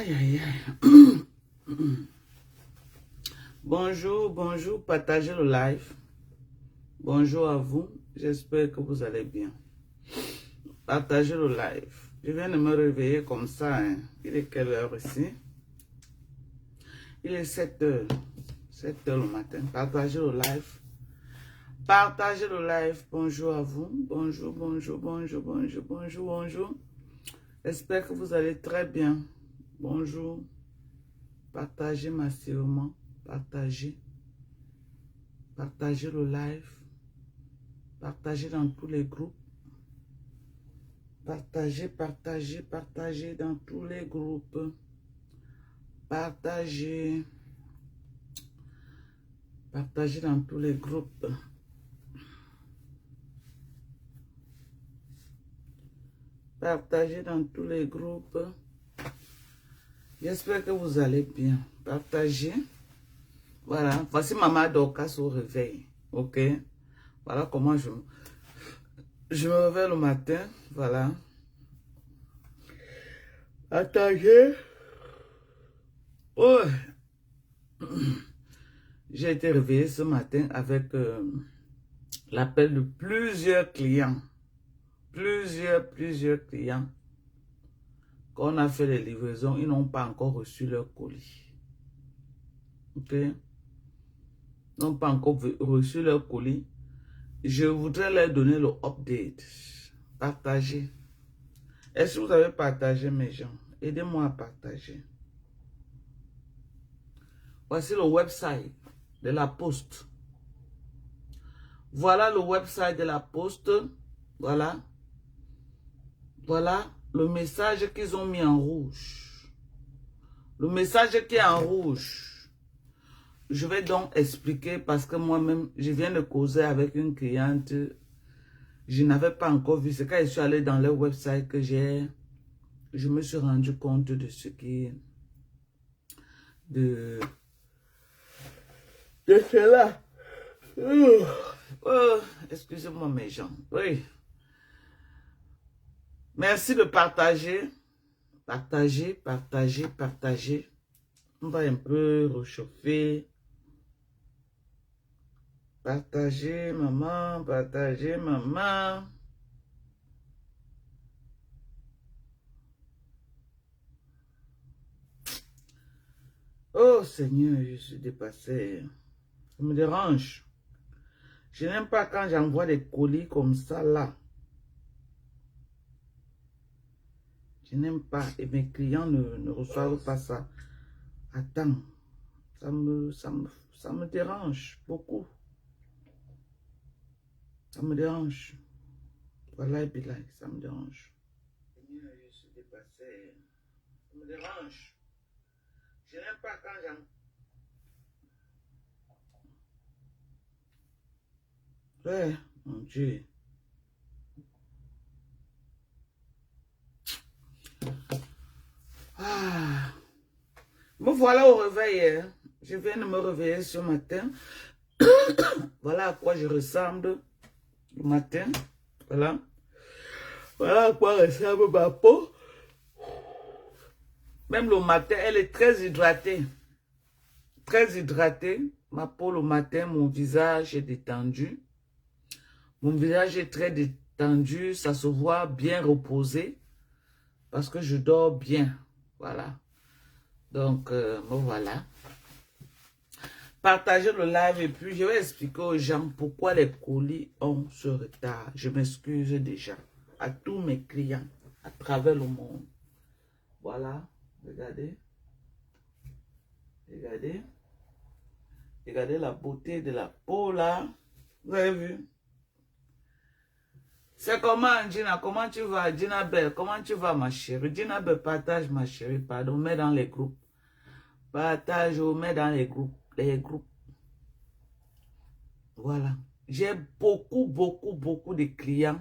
Aïe, aïe, aïe. Bonjour, bonjour, partagez le live. Bonjour à vous, j'espère que vous allez bien. Partagez le live. Je viens de me réveiller comme ça. Hein. Il est quelle heure ici? Il est 7 heures. 7 heures le matin. Partagez le live. Partagez le live. Bonjour à vous. Bonjour, bonjour, bonjour, bonjour, bonjour, bonjour. J'espère que vous allez très bien. Bonjour. Partagez massivement. Partagez. Partagez le live. Partagez dans tous les groupes. Partagez, partagez, partagez dans tous les groupes. Partagez. Partagez dans tous les groupes. Partagez dans tous les groupes. J'espère que vous allez bien. Partagez. Voilà. Voici Maman Dorcas au réveil. Ok. Voilà comment je me réveille le matin. Voilà. Partagez. Oh. J'ai été réveillé ce matin avec l'appel de plusieurs clients. Plusieurs clients. Quand on a fait les livraisons, ils n'ont pas encore reçu leur colis. Ok? Ils n'ont pas encore reçu leur colis. Je voudrais leur donner le update. Partagez. Est-ce que vous avez partagé, mes gens? Aidez-moi à partager. Voici le website de la Poste. Voilà le website de la Poste. Voilà. Voilà le message qu'ils ont mis en rouge. Le message qui est en rouge. Je vais donc expliquer parce que moi-même, je viens de causer avec une cliente. Je n'avais pas encore vu. C'est quand je suis allé dans leur website que je me suis rendu compte de ce qui... De cela. Oh, excusez-moi mes gens. Oui. Merci de partager. Partagez, partagez, partagez. On va un peu réchauffer. Partagez, maman. Partagez, maman. Oh Seigneur, je suis dépassé. Ça me dérange. Je n'aime pas quand j'envoie des colis comme ça là. Je n'aime pas. Et mes clients ne reçoivent pas ça. Attends. Ça me dérange beaucoup. Ça me dérange. Voilà, Bilal, ça me dérange. Seigneur, je suis dépassé. Ça me dérange. Je n'aime pas quand j'en... Ouais, mon Dieu. Ah. Me voilà au réveil. Hein. Je viens de me réveiller ce matin. Voilà à quoi je ressemble le matin. Voilà. Voilà à quoi ressemble ma peau. Même le matin, elle est très hydratée. Très hydratée. Ma peau le matin, mon visage est détendu. Mon visage est très détendu. Ça se voit bien reposé. Parce que je dors bien. Voilà. Donc, me voilà. Partagez le live et puis je vais expliquer aux gens pourquoi les colis ont ce retard. Je m'excuse déjà à tous mes clients à travers le monde. Voilà, regardez. Regardez. Regardez la beauté de la peau là. Vous avez vu? C'est comment, Gina? Comment tu vas, Gina Belle? Comment tu vas, ma chérie? Gina Belle, partage, ma chérie. Pardon, mets dans les groupes. Partage, mets dans les groupes. Les groupes. Voilà. J'ai beaucoup de clients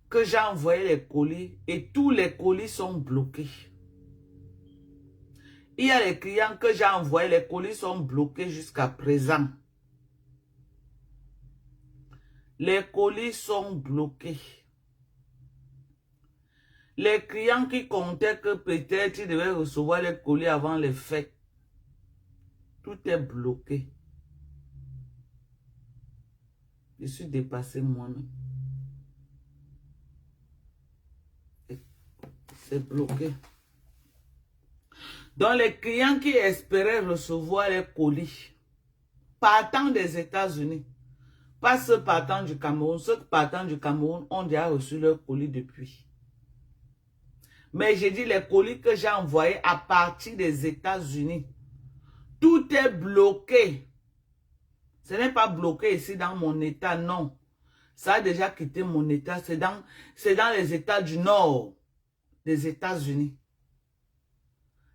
que j'ai envoyé les colis et tous les colis sont bloqués. Il y a les clients que j'ai envoyés, les colis sont bloqués jusqu'à présent. Les colis sont bloqués. Les clients qui comptaient que peut-être ils devaient recevoir les colis avant les fêtes, tout est bloqué. Je suis dépassé moi-même. C'est bloqué. Donc les clients qui espéraient recevoir les colis partant des États-Unis, pas ceux partant du Cameroun, ceux partant du Cameroun ont déjà reçu leur colis depuis. Mais j'ai dit les colis que j'ai envoyés à partir des États-Unis, tout est bloqué. Ce n'est pas bloqué ici dans mon état, non. Ça a déjà quitté mon état, c'est dans les États du Nord des États-Unis.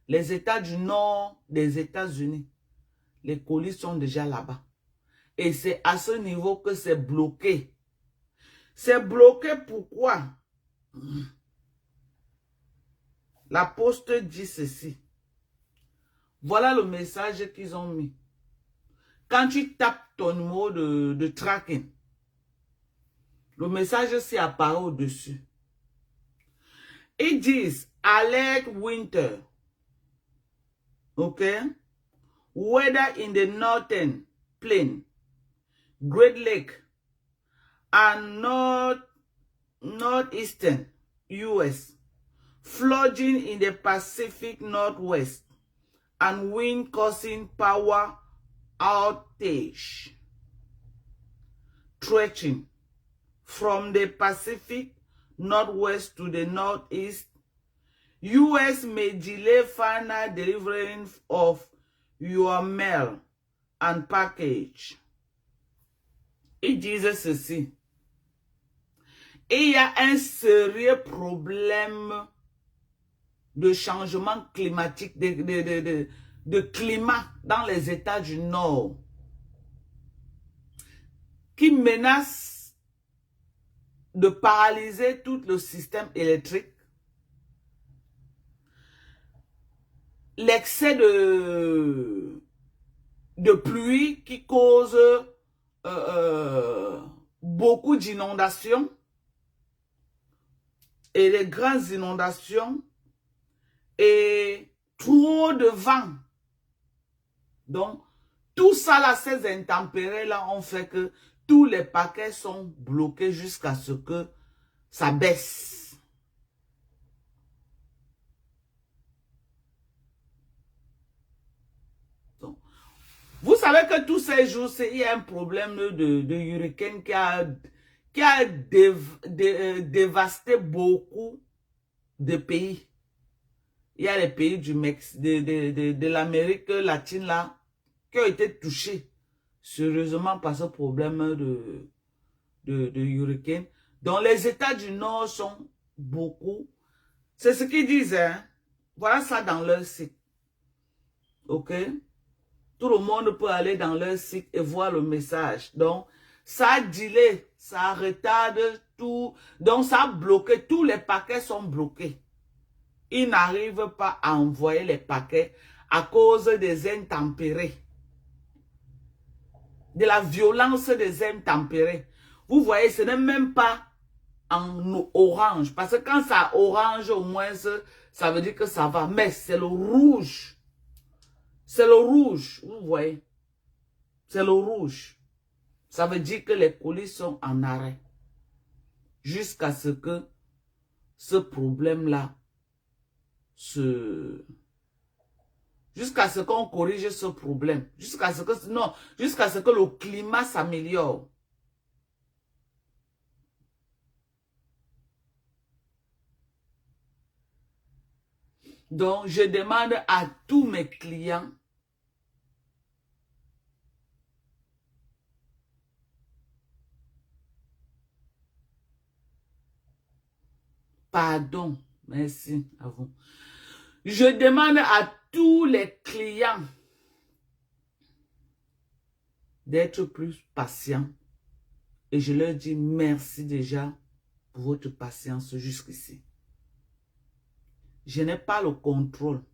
Les États du Nord des États-Unis, les colis sont déjà là-bas. Et c'est à ce niveau que c'est bloqué. C'est bloqué pourquoi? La poste dit ceci. Voilà le message qu'ils ont mis. Quand tu tapes ton numéro de tracking, le message s'y apparaît au-dessus. Ils disent Alert Winter. OK? Weather in the Northern Plain, Great Lake, and northeastern US. Flooding in the Pacific Northwest and wind causing power outage. Stretching from the Pacific Northwest to the Northeast. US may delay final delivery of your mail and package. Ils disent ceci. Il y a un sérieux problème de changement climatique, de climat dans les États du Nord qui menace de paralyser tout le système électrique. L'excès de pluie qui cause beaucoup d'inondations et les grandes inondations et trop de vent. Donc, tout ça là, ces intempéries là ont fait que tous les paquets sont bloqués jusqu'à ce que ça baisse. Donc, vous savez que tous ces jours, il y a un problème de hurricane qui a dévasté beaucoup de pays. Il y a les pays du Mexique, de l'Amérique latine là, qui ont été touchés sérieusement par ce problème de hurricane. Donc les États du Nord sont beaucoup. C'est ce qu'ils disent, hein. Voilà ça dans leur site. OK? Tout le monde peut aller dans leur site et voir le message. Donc, ça delay, ça retarde tout. Donc, ça a bloqué. Tous les paquets sont bloqués. Ils n'arrivent pas à envoyer les paquets à cause des intempéries. De la violence des intempéries. Vous voyez, ce n'est même pas en orange. Parce que quand ça orange, au moins, ça veut dire que ça va. Mais c'est le rouge. C'est le rouge, vous voyez. C'est le rouge. Ça veut dire que les colis sont en arrêt. Jusqu'à ce que ce problème-là jusqu'à ce qu'on corrige ce problème. Jusqu'à ce que, non, jusqu'à ce que le climat s'améliore. Donc, je demande à tous mes clients pardon. Merci à vous. Je demande à tous les clients d'être plus patients. Et je leur dis merci déjà pour votre patience jusqu'ici. Je n'ai pas le contrôle.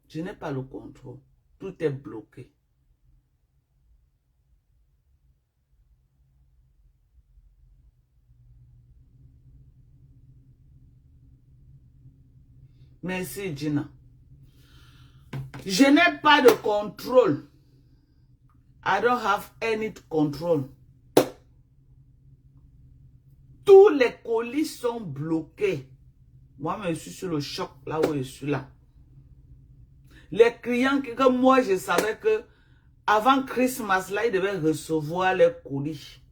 Je n'ai pas le contrôle. Tout est bloqué. Merci, Gina. Je n'ai pas de contrôle. I don't have any control. Tous les colis sont bloqués. Moi, je suis sur le choc, là où je suis là. Les clients que moi, je savais que avant Christmas, là, ils devaient recevoir les colis.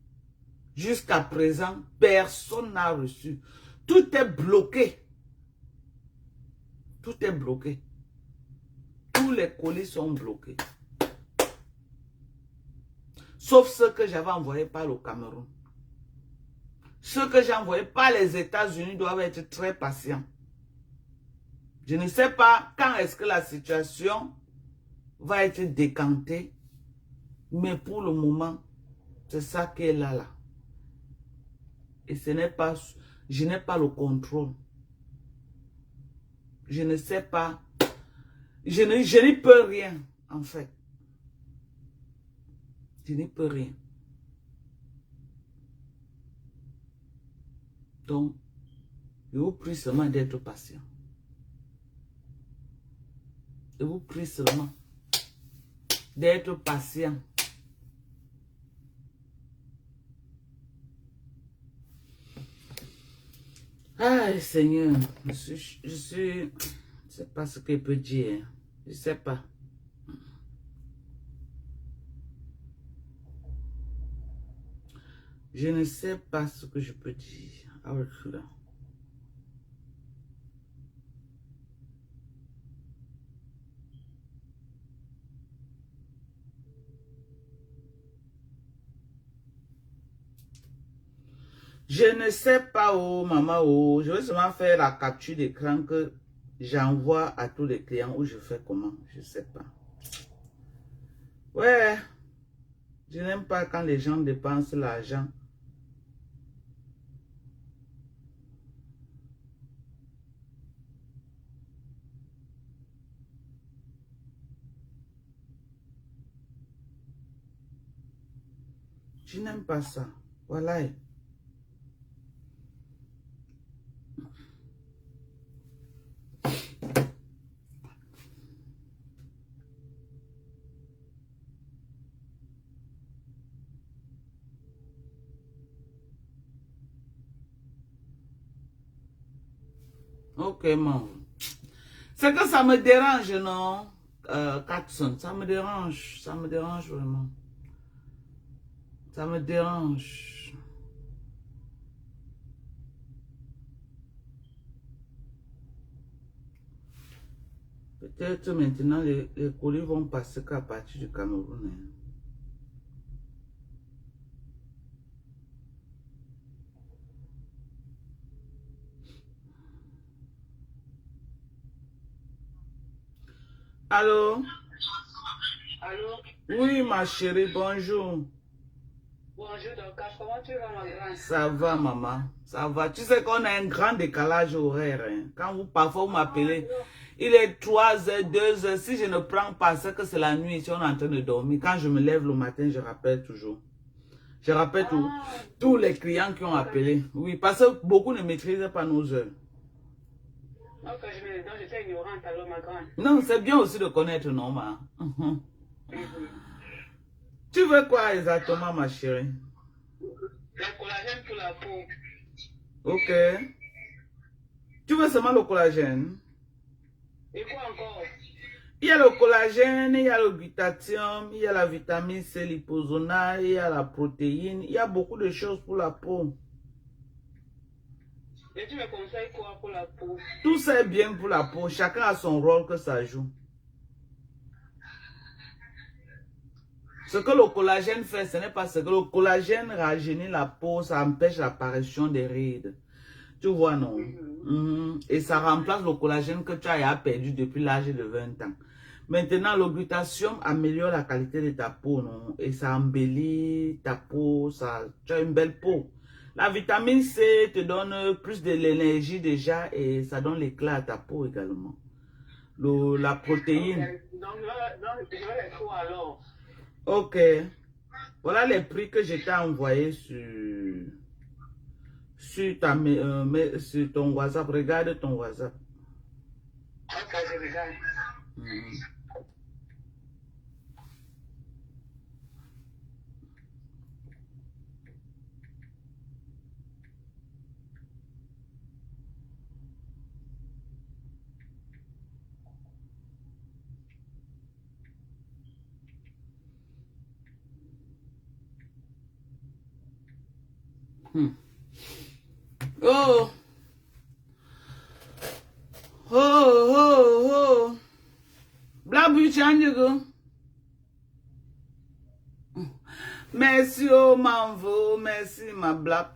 Jusqu'à présent, personne n'a reçu. Tout est bloqué. Tout est bloqué. Tous les colis sont bloqués. Sauf ceux que j'avais envoyés par le Cameroun. Ceux que j'ai envoyés par les États-Unis doivent être très patients. Je ne sais pas quand est-ce que la situation va être décantée. Mais pour le moment, c'est ça qui est là. Et ce n'est pas, je n'ai pas le contrôle. Je ne sais pas. Je n'y peux rien, en fait. Je n'y peux rien. Donc, je vous prie seulement d'être patient. Je vous prie seulement d'être patient. Ah, Seigneur, je ne sais pas ce que je peux dire. Je ne sais pas. Je ne sais pas ce que je peux dire. Avec cela. Je ne sais pas, oh maman, oh. Je vais seulement faire la capture d'écran que j'envoie à tous les clients ou je fais comment. Je ne sais pas. Ouais. Je n'aime pas quand les gens dépensent l'argent. Je n'aime pas ça. Voilà. Ok, maman. C'est que ça me dérange, non? Katson, ça me dérange. Ça me dérange vraiment. Ça me dérange. Peut-être maintenant les colis vont passer qu'à partir du Cameroun. Hein. Allô? Allô? Oui, ma chérie, bonjour. Bonjour, Dorcas. Comment tu vas, ma grande? Ça va, maman. Ça va. Tu sais qu'on a un grand décalage horaire. Hein. Quand vous, parfois, vous m'appelez, il est 3 heures, 2 heures. Si je ne prends pas, c'est que c'est la nuit. Si on est en train de dormir. Quand je me lève le matin, je rappelle toujours. Je rappelle tous les clients qui ont appelé. Oui, parce que beaucoup ne maîtrisent pas nos heures. Donc, j'étais ignorante alors, ma grande. Non, c'est bien aussi de connaître nos mains. Tu veux quoi exactement, ma chérie? Le collagène pour la peau. Ok. Tu veux seulement le collagène? Et quoi encore? Il y a le collagène, il y a le glutathium, il y a la vitamine C liposomale, il y a la protéine. Il y a beaucoup de choses pour la peau. Et tu me conseilles quoi pour la peau? Tout ça est bien pour la peau. Chacun a son rôle que ça joue. Ce que le collagène fait, ce n'est pas ce que le collagène rajeunit la peau, ça empêche l'apparition des rides. Tu vois, non? Et ça remplace le collagène que tu as perdu depuis l'âge de 20 ans. Maintenant, le glutathium améliore la qualité de ta peau, non? Et ça embellit ta peau, tu as une belle peau. La vitamine C te donne plus de l'énergie déjà et ça donne l'éclat à ta peau également. La protéine. Okay. Donc, je vais les trouver alors. Ok. Voilà les prix que je t'ai envoyés sur ton WhatsApp. Regarde ton WhatsApp. Ok, je regarde. Oh, oh, oh, oh. Blabu chanjugo. Merci, oh, Manvo. Merci, ma blab.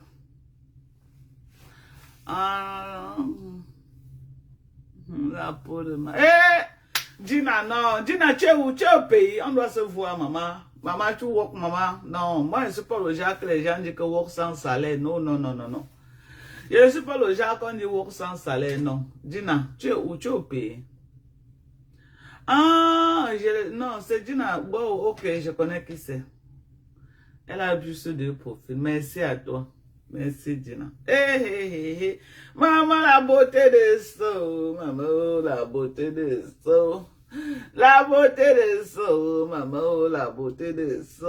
Ah, la peau de ma... Eh, Gina, non. Gina, tu es où? Tu es au pays. On doit se voir, maman. Maman, tu work, maman. Non, moi, je ne suis pas le genre que les gens disent que work sans salaire. Non, non, non, non, non. Je ne suis pas le genre qu'on dit work sans salaire, non. Gina, tu es où? Tu es au pays. Ah, non, c'est Gina. Bon, ok, je connais qui c'est. Elle a plus de profil. Merci à toi. Merci, Gina. Hey, hey, hey, hey. Maman, la beauté de ça. Maman, la beauté de ça. La beauté de ça. Maman, la beauté de ça.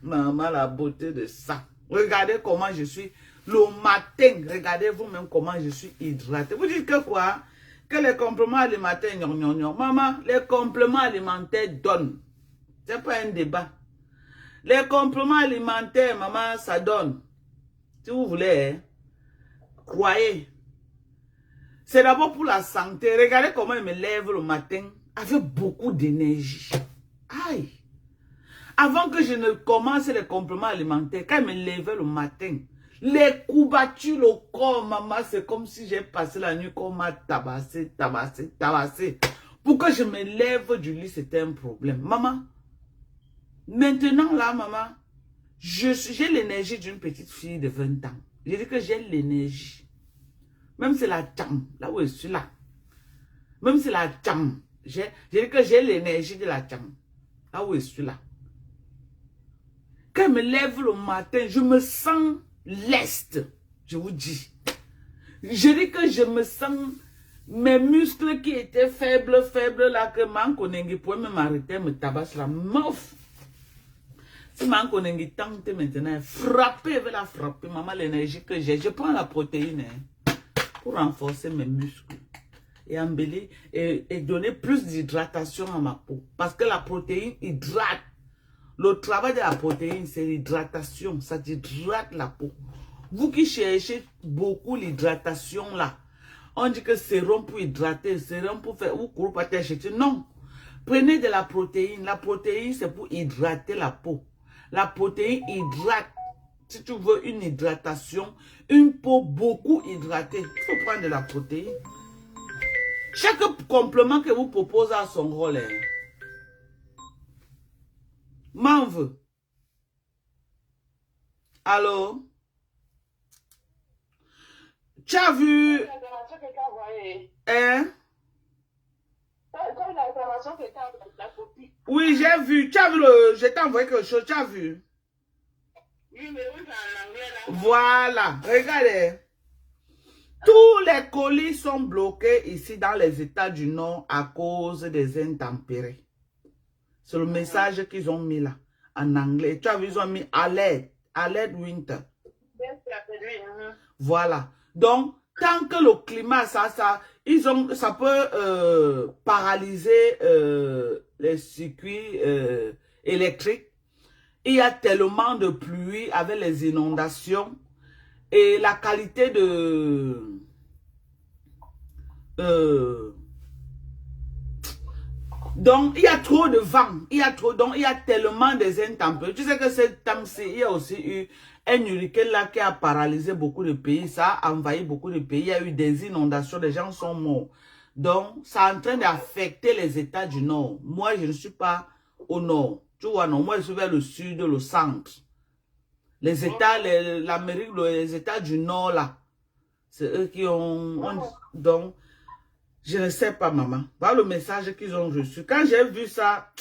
Maman, la beauté de ça. Regardez comment je suis. Le matin, regardez vous-même comment je suis hydraté. Vous dites que quoi? Que les compléments alimentaires, maman, les compléments alimentaires donnent. C'est pas un débat. Les compléments alimentaires, maman, ça donne. Si vous voulez, hein, croyez. C'est d'abord pour la santé. Regardez comment je me lève le matin avec beaucoup d'énergie. Aïe. Avant que je ne commence les compléments alimentaires, quand je me lève le matin, les courbatures au corps, maman, c'est comme si j'ai passé la nuit qu'on m'a tabassé. Pour que je me lève du lit, c'était un problème. Maman, maintenant là, maman, j'ai l'énergie d'une petite fille de 20 ans. Je dis que j'ai l'énergie. Même si la cham, là où je suis là. Même si la cham, je dis que j'ai l'énergie de la cham. Là où je suis là. Quand je me lève le matin, je me sens leste. Je vous dis. Je dis que je me sens... Mes muscles qui étaient faibles là, que Mankonengi pouvait me m'arrêter, me tabasse la meuf. Si Mankonengi tente maintenant, frapper, elle va la frapper, maman, l'énergie que j'ai. Je prends la protéine hein, pour renforcer mes muscles et embellir et donner plus d'hydratation à ma peau. Parce que la protéine hydrate. Le travail de la protéine, c'est l'hydratation. Ça hydrate la peau. Vous qui cherchez beaucoup l'hydratation là, on dit que sérum pour hydrater, sérum pour faire, ou courez pas t'acheter. Non. Prenez de la protéine. La protéine, c'est pour hydrater la peau. La protéine hydrate. Si tu veux une hydratation, une peau beaucoup hydratée, il faut prendre de la protéine. Chaque complément que vous proposez a son rôle. Hein. M'en veux. Allô? Tu as vu? Hein? Oui, j'ai vu. Tu as vu le... Je t'ai envoyé quelque chose. Tu as vu? Voilà. Regardez. Tous les colis sont bloqués ici dans les États du Nord à cause des intempéries. C'est le message qu'ils ont mis là, en anglais. Tu as vu, ils ont mis alert winter. Voilà. Donc, tant que le climat, ça peut paralyser les circuits électriques. Il y a tellement de pluie avec les inondations et la qualité de... donc, il y a trop de vent. Donc, il y a tellement des intempéries. Tu sais que cette temps-ci, il y a aussi eu un hurricane là qui a paralysé beaucoup de pays. Ça a envahi beaucoup de pays. Il y a eu des inondations. Les gens sont morts. Donc, ça est en train d'affecter les États du Nord. Moi, je ne suis pas au Nord. Tu vois, non. Moi, je suis vers le sud, le centre. Les États, l'Amérique, les États du Nord, là. C'est eux qui ont donc... Je ne sais pas, maman. Voilà le message qu'ils ont reçu. Quand j'ai vu ça,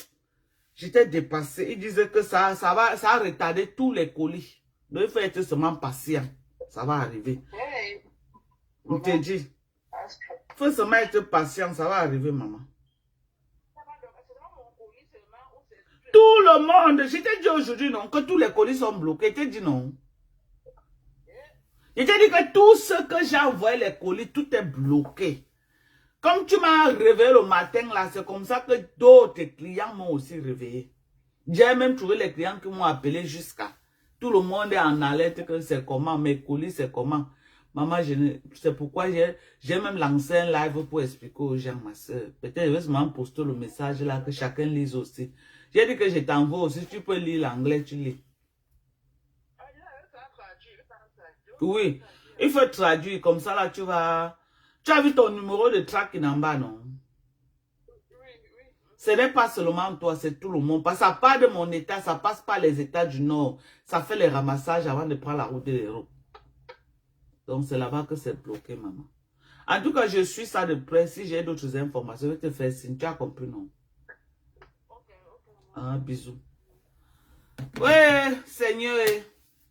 j'étais dépassée. Ils disaient que ça a retardé tous les colis. Donc, il faut être seulement patient. Ça va arriver. On te dit. Faut seulement être patient, ça va arriver, maman. Tout le monde, je t'ai dit aujourd'hui, non, que tous les colis sont bloqués. Je t'ai dit non. Je t'ai dit que tout ce que j'ai envoyé, les colis, tout est bloqué. Comme tu m'as réveillé le matin, là, c'est comme ça que d'autres clients m'ont aussi réveillé. J'ai même trouvé les clients qui m'ont appelé jusqu'à. Tout le monde est en alerte que c'est comment, mes colis, c'est comment. Maman, c'est pourquoi j'ai même lancé un live pour expliquer aux gens, ma soeur. Peut-être je vais seulement poster le message là, que chacun lise aussi. J'ai dit que je t'envoie aussi, tu peux lire l'anglais, tu lis. Oui, il faut traduire, comme ça là, tu vas... Tu as vu ton numéro de tracking en bas, non? Ce n'est pas seulement toi, c'est tout le monde. Parce que ça part de mon état, ça passe par les états du nord. Ça fait les ramassages avant de prendre la route de l'Europe. Donc c'est là-bas que c'est bloqué, maman. En tout cas, je suis ça de près. Si j'ai d'autres informations, je vais te faire signe. Tu as compris, non? Ah, bisous. Ouais, Seigneur.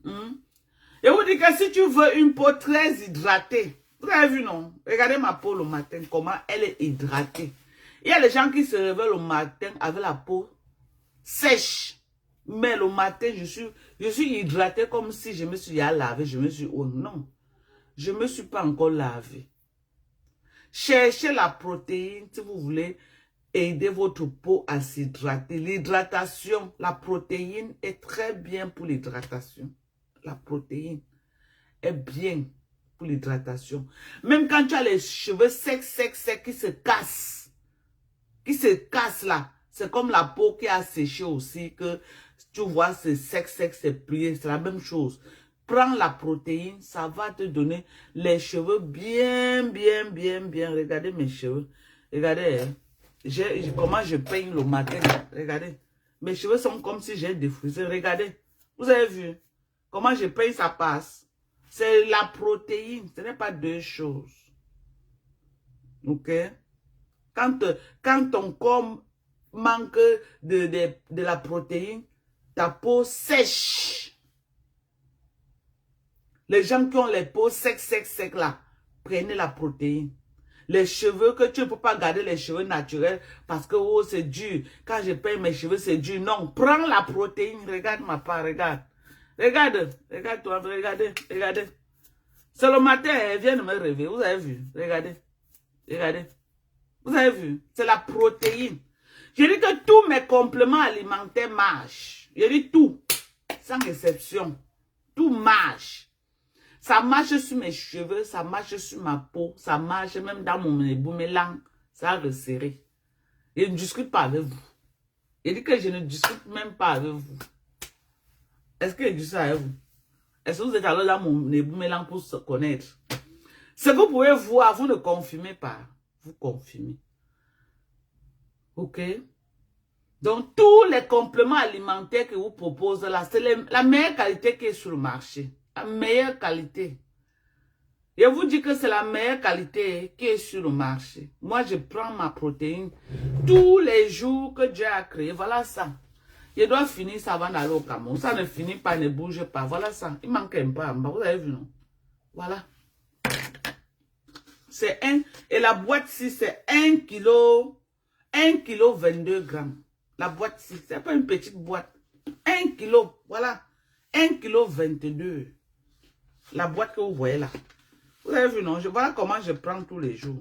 Je vous dis que si tu veux une peau très hydratée, vous avez vu, non? Regardez ma peau le matin, comment elle est hydratée. Il y a les gens qui se réveillent le matin avec la peau sèche. Mais le matin, je suis hydratée comme si je me suis lavé. Je me suis... Oh non, je ne me suis pas encore lavé. Cherchez la protéine si vous voulez aider votre peau à s'hydrater. L'hydratation, la protéine est très bien pour l'hydratation. La protéine est bien pour l'hydratation. Même quand tu as les cheveux secs qui se cassent. Qui se cassent là. C'est comme la peau qui a séché aussi. Que tu vois, c'est sec, c'est plié. C'est la même chose. Prends la protéine, ça va te donner les cheveux bien. Regardez mes cheveux. Regardez, hein. Comment je peigne le matin. Regardez. Mes cheveux sont comme si j'ai défrisé. Regardez. Vous avez vu? Comment je peigne, ça passe. C'est la protéine. Ce n'est pas deux choses. Ok? Quand ton corps manque de la protéine, ta peau sèche. Les gens qui ont les peaux sec là, prenez la protéine. Les cheveux, que tu ne peux pas garder les cheveux naturels parce que oh, c'est dur. Quand je peins mes cheveux, c'est dur. Non, prends la protéine. Regarde ma part, regarde. Regarde-toi, regardez. C'est le matin, elle vient de me réveiller. Vous avez vu? Regardez. Vous avez vu? C'est la protéine. Je dis que tous mes compléments alimentaires marchent. Je dis tout, sans exception. Tout marche. Ça marche sur mes cheveux, ça marche sur ma peau, ça marche même dans mes langues. Ça a resserré. Je ne discute pas avec vous. Je dis que je ne discute même pas avec vous. Est-ce que je dis ça avec vous? Est-ce que vous êtes allé dans mes langues pour se connaître? Ce que vous pouvez voir, vous ne confirmez pas. Vous confirmez. Ok? Donc, tous les compléments alimentaires que vous proposez là, c'est la meilleure qualité qui est sur le marché. La meilleure qualité. Je vous dis que c'est la meilleure qualité qui est sur le marché. Moi, je prends ma protéine tous les jours que Dieu a créé. Voilà ça. Je dois finir ça avant d'aller au Cameroun. Ça ne finit pas, ne bouge pas. Voilà ça. Il manque un peu en bas. Vous avez vu, non? Voilà. C'est et la boîte-ci, c'est 1 kilo. 1 kilo 22 grammes. La boîte-ci, c'est pas une petite boîte. 1 kilo, voilà. 1 kilo 22. La boîte que vous voyez là. Vous avez vu, non? Voilà comment je prends tous les jours.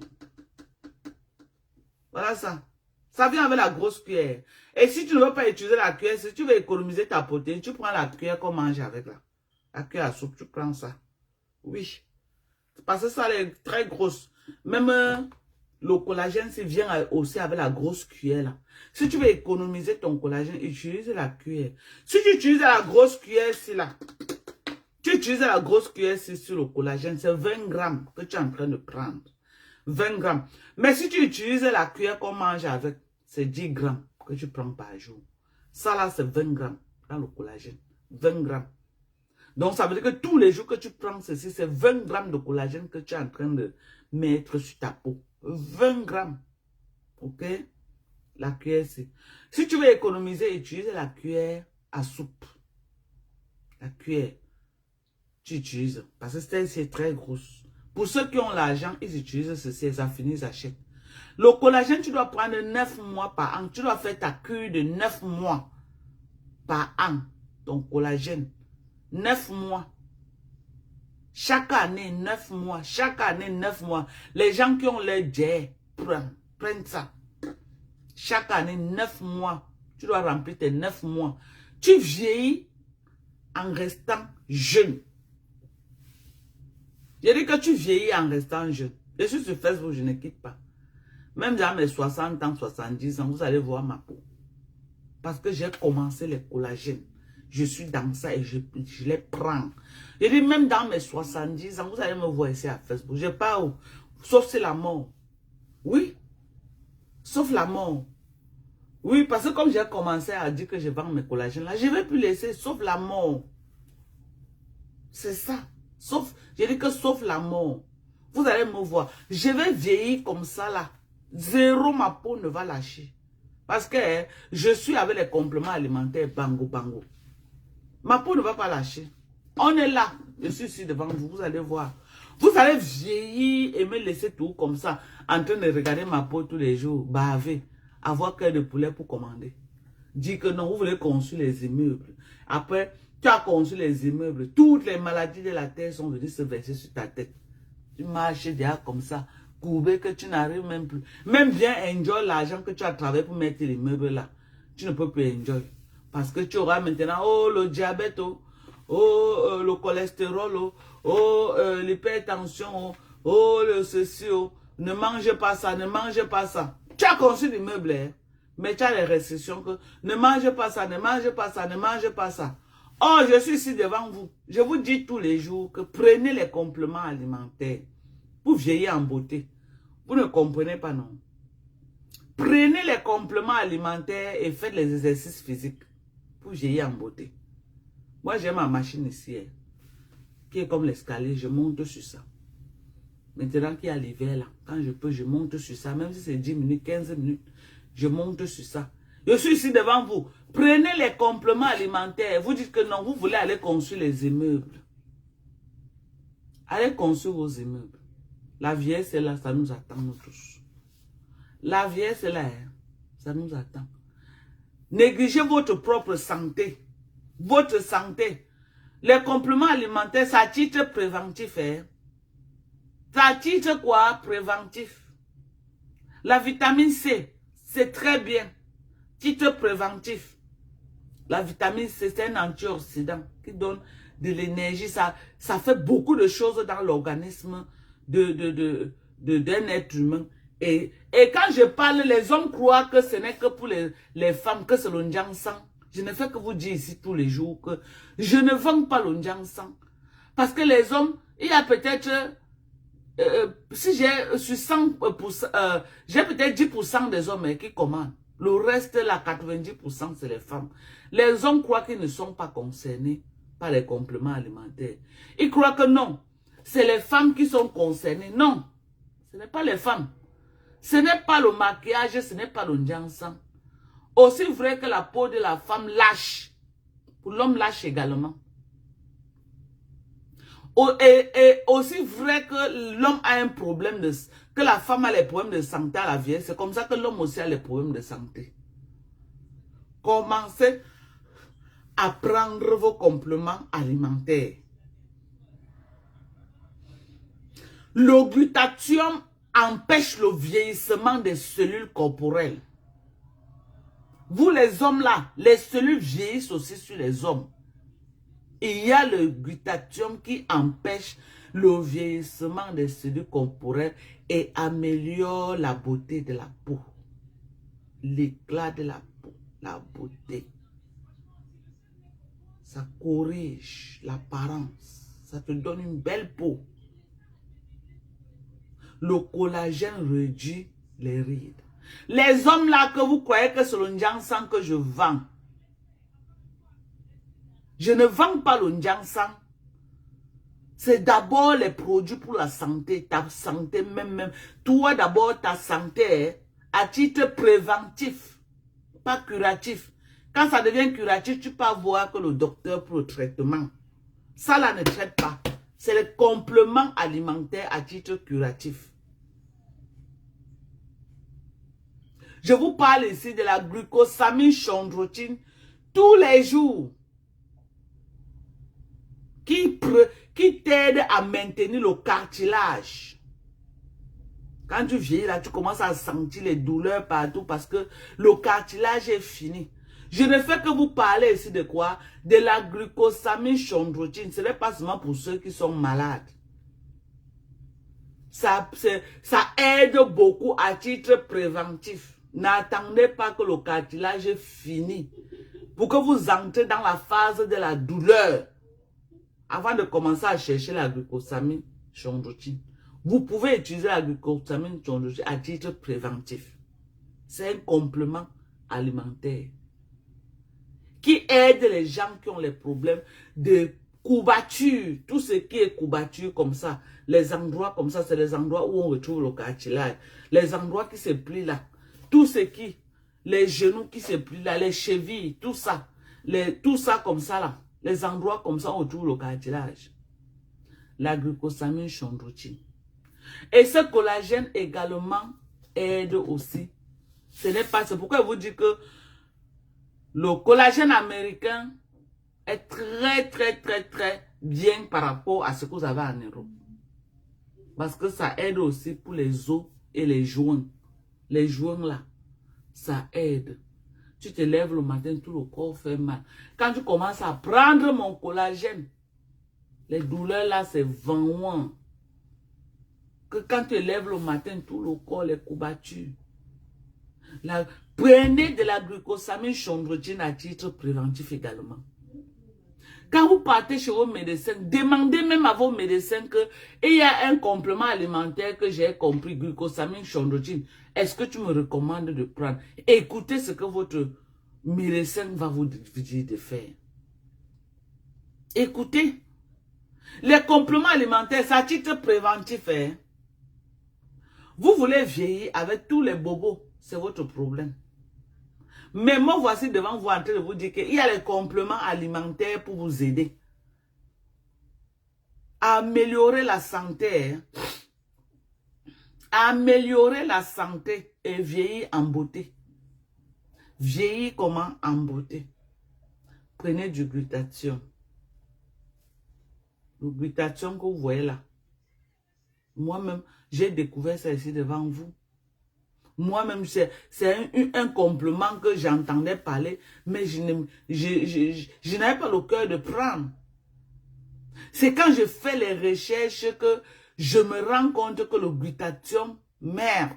Voilà ça. Ça vient avec la grosse cuillère. Et si tu ne veux pas utiliser la cuillère, si tu veux économiser ta protéine, tu prends la cuillère qu'on mange avec là. La cuillère à soupe, tu prends ça. Oui. Parce que ça, elle est très grosse. Même le collagène, ça vient aussi avec la grosse cuillère là. Si tu veux économiser ton collagène, utilise la cuillère. Si tu utilises la grosse cuillère ici là, tu utilises la grosse cuillère ici sur le collagène, c'est 20 grammes que tu es en train de prendre. 20 grammes. Mais si tu utilises la cuillère qu'on mange avec, c'est 10 grammes que tu prends par jour. Ça là, c'est 20 grammes dans le collagène. 20 grammes. Donc, ça veut dire que tous les jours que tu prends ceci, c'est 20 grammes de collagène que tu es en train de mettre sur ta peau. 20 grammes. Ok? La cuillère, c'est... Si tu veux économiser, utilise la cuillère à soupe. La cuillère, tu utilises. Parce que c'est très grosse. Pour ceux qui ont l'argent, ils utilisent ceci et ça finit, ils achètent. Le collagène, tu dois prendre 9 mois par an. Tu dois faire ta cure de 9 mois par an. Ton collagène. 9 mois. Chaque année, 9 mois. Chaque année, 9 mois. Les gens qui ont les jets, prennent ça. Chaque année, 9 mois. Tu dois remplir tes 9 mois. Tu vieillis en restant jeune. Je dis que tu vieillis en restant jeune. Je suis sur Facebook, je ne quitte pas. Même dans mes 60 ans, 70 ans, vous allez voir ma peau. Parce que j'ai commencé les collagènes. Je suis dans ça et je les prends. Je dis même dans mes 70 ans, vous allez me voir ici à Facebook. Je pars où? Sauf c'est la mort. Oui. Sauf la mort. Oui, parce que comme j'ai commencé à dire que je vends mes collagènes là, je ne vais plus laisser, sauf la mort. C'est ça. Sauf, je dis que sauf la mort. Vous allez me voir. Je vais vieillir comme ça là. Zéro, ma peau ne va lâcher. Parce que je suis avec les compléments alimentaires bango bango. Ma peau ne va pas lâcher. On est là. Je suis ici devant vous. Vous allez voir. Vous allez vieillir et me laisser tout comme ça. En train de regarder ma peau tous les jours. Baver. Avoir cœur de poulet pour commander. Dire que non, vous voulez construire les immeubles. Après, tu as construit les immeubles. Toutes les maladies de la terre sont venues se verser sur ta tête. Tu marches déjà comme ça. Courbé que tu n'arrives même plus. Même bien enjoy l'argent que tu as travaillé pour mettre l'immeuble là. Tu ne peux plus enjoy. Parce que tu auras maintenant, oh, le diabète, oh, le cholestérol, oh, l'hypertension, oh, le ceci, oh. Ne mangez pas ça, ne mangez pas ça. Tu as construit l'immeuble, hein, mais tu as les restrictions que ne mangez pas ça, ne mangez pas ça, ne mangez pas ça. Oh, je suis ici devant vous. Je vous dis tous les jours que prenez les compléments alimentaires pour vieillir en beauté. Vous ne comprenez pas, non? Prenez les compléments alimentaires et faites les exercices physiques pour vieillir en beauté. Moi, j'ai ma machine ici, hein, qui est comme l'escalier. Je monte sur ça. Maintenant qu'il y a l'hiver, là, quand je peux, je monte sur ça. Même si c'est 10 minutes, 15 minutes, je monte sur ça. Je suis ici devant vous. Prenez les compléments alimentaires. Vous dites que non, vous voulez aller construire les immeubles. Allez construire vos immeubles. La vieillesse est là, ça nous attend, nous tous. La vieillesse est là, hein, ça nous attend. Négligez votre propre santé. Votre santé. Les compléments alimentaires, c'est à titre préventif. Hein. C'est à titre quoi? Préventif. La vitamine C, c'est très bien. Titre préventif. La vitamine C, c'est un antioxydant qui donne de l'énergie. Ça fait beaucoup de choses dans l'organisme d'un être humain. Et quand je parle, les hommes croient que ce n'est que pour les femmes, que c'est le Ndjansang. Je ne fais que vous dire ici tous les jours que je ne vends pas le Ndjansang. Parce que les hommes, il y a peut-être, si j'ai sur 100%, j'ai peut-être 10% des hommes qui commandent. Le reste, là, 90%, c'est les femmes. Les hommes croient qu'ils ne sont pas concernés par les compléments alimentaires. Ils croient que non, c'est les femmes qui sont concernées. Non, ce n'est pas les femmes. Ce n'est pas le maquillage, ce n'est pas le Ndjansang. Aussi vrai que la peau de la femme lâche, pour l'homme lâche également. Et aussi vrai que l'homme a un problème que la femme a les problèmes de santé à la vieillesse, c'est comme ça que l'homme aussi a les problèmes de santé. Commencez à prendre vos compléments alimentaires. Le glutathion empêche le vieillissement des cellules corporelles. Vous les hommes là, les cellules vieillissent aussi sur les hommes. Il y a le glutathion qui empêche le vieillissement des cellules corporelles et améliore la beauté de la peau. L'éclat de la peau, la beauté. Ça corrige l'apparence. Ça te donne une belle peau. Le collagène réduit les rides. Les hommes là que vous croyez que c'est le Ndjansang que je vends. Je ne vends pas le Ndjansang. C'est d'abord les produits pour la santé. Ta santé même. Toi d'abord ta santé à titre préventif. Pas curatif. Quand ça devient curatif, tu peux voir que le docteur pour le traitement. Ça là ne traite pas. C'est le complément alimentaire à titre curatif. Je vous parle ici de la glucosamine chondroïtine tous les jours. Qui t'aide à maintenir le cartilage. Quand tu vieillis là, tu commences à sentir les douleurs partout parce que le cartilage est fini. Je ne fais que vous parler ici de quoi? De la glucosamine chondroïtine. Ce n'est pas seulement pour ceux qui sont malades. Ça aide beaucoup à titre préventif. N'attendez pas que le cartilage est fini pour que vous entrez dans la phase de la douleur avant de commencer à chercher la glucosamine chondroïtine. Vous pouvez utiliser la glucosamine chondroïtine à titre préventif. C'est un complément alimentaire qui aide les gens qui ont les problèmes de courbature. Tout ce qui est courbature comme ça, les endroits comme ça, c'est les endroits où on retrouve le cartilage. Les endroits qui se plient là. Tout ce qui, les genoux qui se plient là, les chevilles, tout ça. Tout ça comme ça là. Les endroits comme ça, on retrouve le cartilage. La glucosamine chondroïtine. Et ce collagène également aide aussi. C'est pourquoi je vous dis que le collagène américain est très bien par rapport à ce que vous avez en Europe. Parce que ça aide aussi pour les os et les joints. Les joints là, ça aide. Tu te lèves le matin, tout le corps fait mal. Quand tu commences à prendre mon collagène, les douleurs là, c'est vraiment. Que quand tu te lèves le matin, tout le corps, les courbatures. Prenez de la glucosamine chondroïtine à titre préventif également. Quand vous partez chez vos médecins, demandez même à vos médecins qu'il y a un complément alimentaire que j'ai compris, glucosamine chondroïtine. Est-ce que tu me recommandes de prendre? Écoutez ce que votre médecin va vous dire de faire. Écoutez. Les compléments alimentaires, c'est à titre préventif. Hein? Vous voulez vieillir avec tous les bobos, c'est votre problème. Mais moi, voici devant vous en train de vous dire qu'il y a les compléments alimentaires pour vous aider à améliorer la santé. Hein? À améliorer la santé et vieillir en beauté. Vieillir comment? En beauté. Prenez du glutathion. Le glutathion que vous voyez là. Moi-même, j'ai découvert ça ici devant vous. Moi-même, c'est un complément que j'entendais parler, mais je n'avais pas le cœur de prendre. C'est quand je fais les recherches que je me rends compte que le glutathion, merde.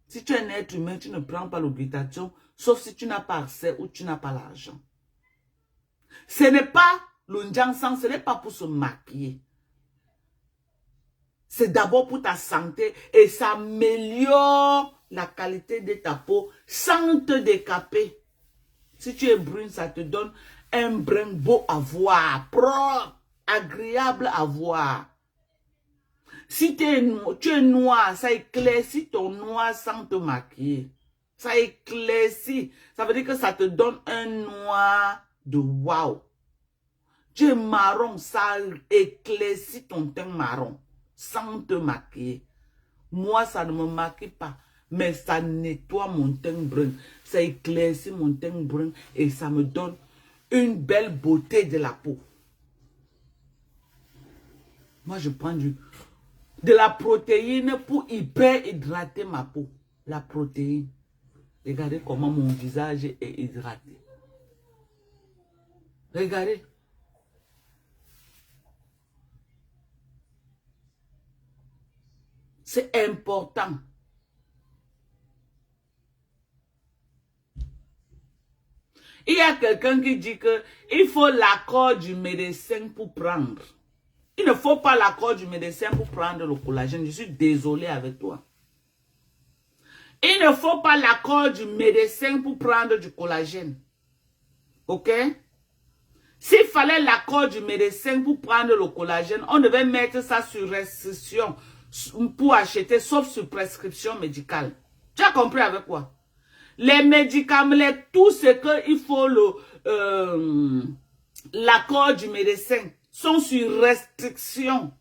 Si tu es un être humain, tu ne prends pas le glutathion, sauf si tu n'as pas accès ou tu n'as pas l'argent. Ce n'est pas le Njansan, ce n'est pas pour se maquiller. C'est d'abord pour ta santé et ça améliore la qualité de ta peau sans te décaper. Si tu es brune, ça te donne un brin beau à voir, propre, agréable à voir. Si tu es noir, ça éclaircit ton noir sans te maquiller. Ça éclaircit. Ça veut dire que ça te donne un noir de wow. Tu es marron, ça éclaircit ton teint marron. Sans te maquiller. Moi, ça ne me maquille pas. Mais ça nettoie mon teint brun. Ça éclaircit mon teint brun. Et ça me donne une belle beauté de la peau. Moi, je prends de la protéine pour hyper hydrater ma peau. La protéine. Regardez comment mon visage est hydraté. Regardez. C'est important. Il y a quelqu'un qui dit que il faut l'accord du médecin pour prendre. Il ne faut pas l'accord du médecin pour prendre le collagène. Je suis désolé avec toi. Il ne faut pas l'accord du médecin pour prendre du collagène. Ok? S'il fallait l'accord du médecin pour prendre le collagène, on devait mettre ça sur restriction pour acheter, sauf sur prescription médicale. Tu as compris avec quoi? Les médicaments, tout ce qu'il faut l'accord du médecin. sont sur restriction.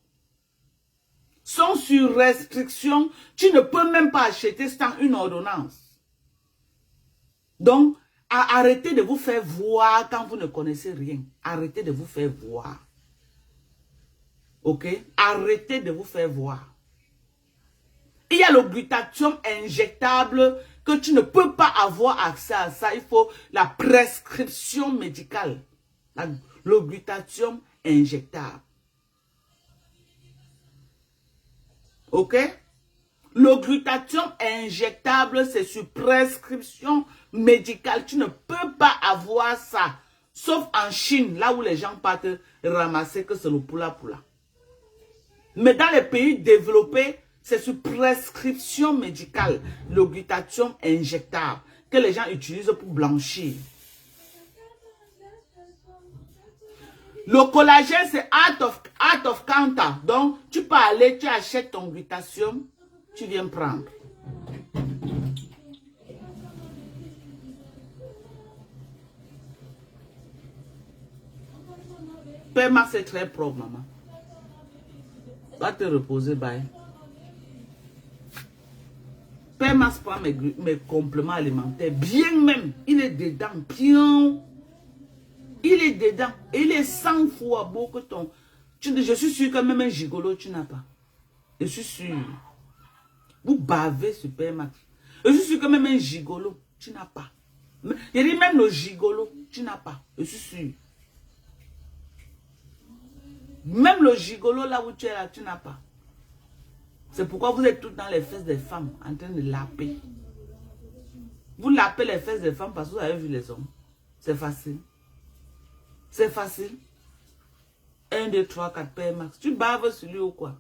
Sont sur restriction. Tu ne peux même pas acheter sans une ordonnance. Donc, arrêtez de vous faire voir quand vous ne connaissez rien. Arrêtez de vous faire voir. Ok? Arrêtez de vous faire voir. Il y a le glutathion injectable que tu ne peux pas avoir accès à ça. Il faut la prescription médicale. Le glutathion injectable. Ok? Le glutathion injectable, c'est sur prescription médicale. Tu ne peux pas avoir ça. Sauf en Chine, là où les gens partent ramasser que c'est le poula-poula. Mais dans les pays développés, c'est sur prescription médicale. Le glutathion injectable que les gens utilisent pour blanchir. Le collagène, c'est out of counter. Donc, tu peux aller, tu achètes ton glutathion, tu viens prendre. Paiement, c'est très propre, maman. Va te reposer, bye. Paiement prend mes compléments alimentaires. Bien même, il est dedans, bien. Il est dedans. Il est 100 fois beau que ton... Je suis sûr que même un gigolo, tu n'as pas. Je suis sûr. Vous bavez sur Permax. Je suis sûr que même un gigolo, tu n'as pas. Je dis même le gigolo, tu n'as pas. Je suis sûr. Même le gigolo là où tu es là, tu n'as pas. C'est pourquoi vous êtes tous dans les fesses des femmes en train de laper. Vous lapez les fesses des femmes parce que vous avez vu les hommes. C'est facile. C'est facile. 1, 2, 3, 4, Permax. Tu baves sur lui ou quoi?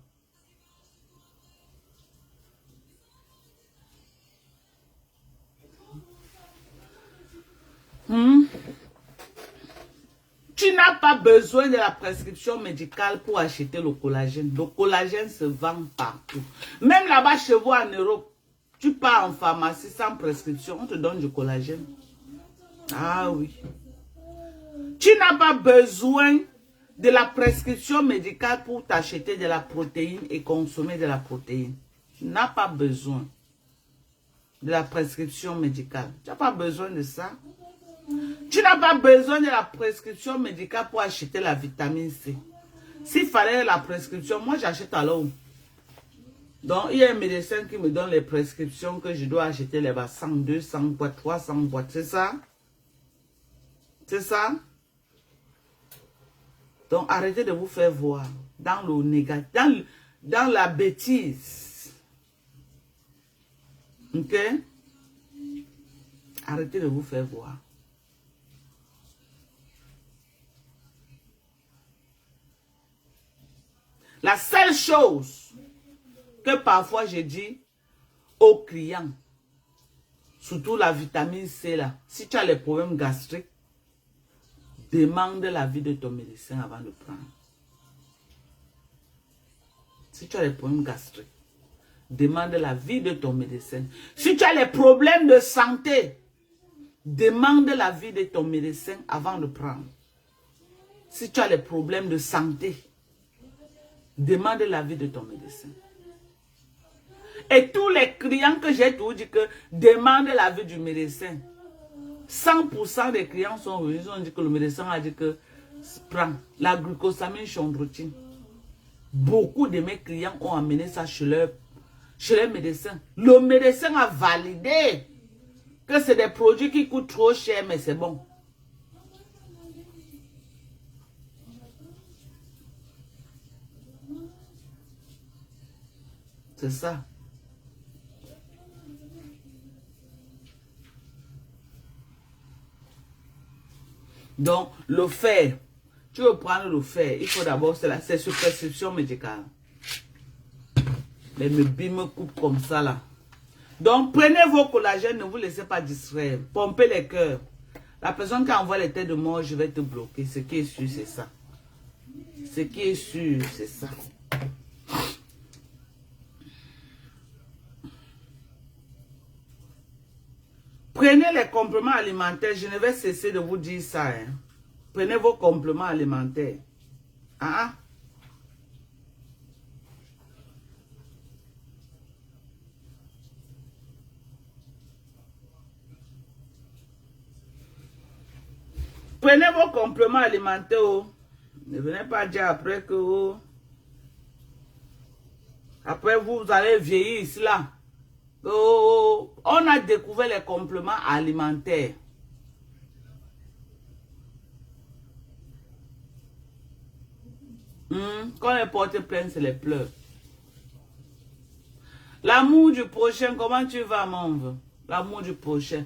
Tu n'as pas besoin de la prescription médicale pour acheter le collagène. Le collagène se vend partout. Même là-bas chez vous en Europe, tu pars en pharmacie sans prescription, on te donne du collagène. Ah oui. Tu n'as pas besoin de la prescription médicale pour t'acheter de la protéine et consommer de la protéine. Tu n'as pas besoin de la prescription médicale. Tu n'as pas besoin de ça. Tu n'as pas besoin de la prescription médicale pour acheter la vitamine C. S'il fallait la prescription, moi j'achète alors. Donc il y a un médecin qui me donne les prescriptions que je dois acheter les 100, 200 boîtes, 300 boîtes. C'est ça? C'est ça? Donc arrêtez de vous faire voir dans le négatif, dans la bêtise. Ok? Arrêtez de vous faire voir. La seule chose que parfois je dis aux clients, surtout la vitamine C là, si tu as les problèmes gastriques, demande l'avis de ton médecin avant de prendre. Si tu as les problèmes gastriques, demande l'avis de ton médecin. Si tu as les problèmes de santé, demande l'avis de ton médecin avant de prendre. Si tu as les problèmes de santé, demande l'avis de ton médecin. Et tous les clients que j'ai tout dit que demande l'avis du médecin. 100% des clients sont revenus, ils ont dit que le médecin a dit que prends la glucosamine chondroïtine. Beaucoup de mes clients ont amené ça chez leur médecin. Le médecin a validé que c'est des produits qui coûtent trop cher, mais c'est bon. C'est ça. Donc, le fer, tu veux prendre le fer, il faut d'abord, c'est sur prescription médicale. Les bébés me coupent comme ça là. Donc, prenez vos collagènes, ne vous laissez pas distraire. Pompez les cœurs. La personne qui envoie les têtes de mort, je vais te bloquer. Ce qui est sûr, c'est ça. Ce qui est sûr, c'est ça. Prenez les compléments alimentaires. Je ne vais cesser de vous dire ça. Hein. Prenez vos compléments alimentaires. Ah, prenez vos compléments alimentaires. Oh. Ne venez pas dire après que oh, après vous allez vieillir ici là. Oh, on a découvert les compléments alimentaires. Quand les portes pleines, c'est les pleurs. L'amour du prochain, comment tu vas, mon vieux? L'amour du prochain.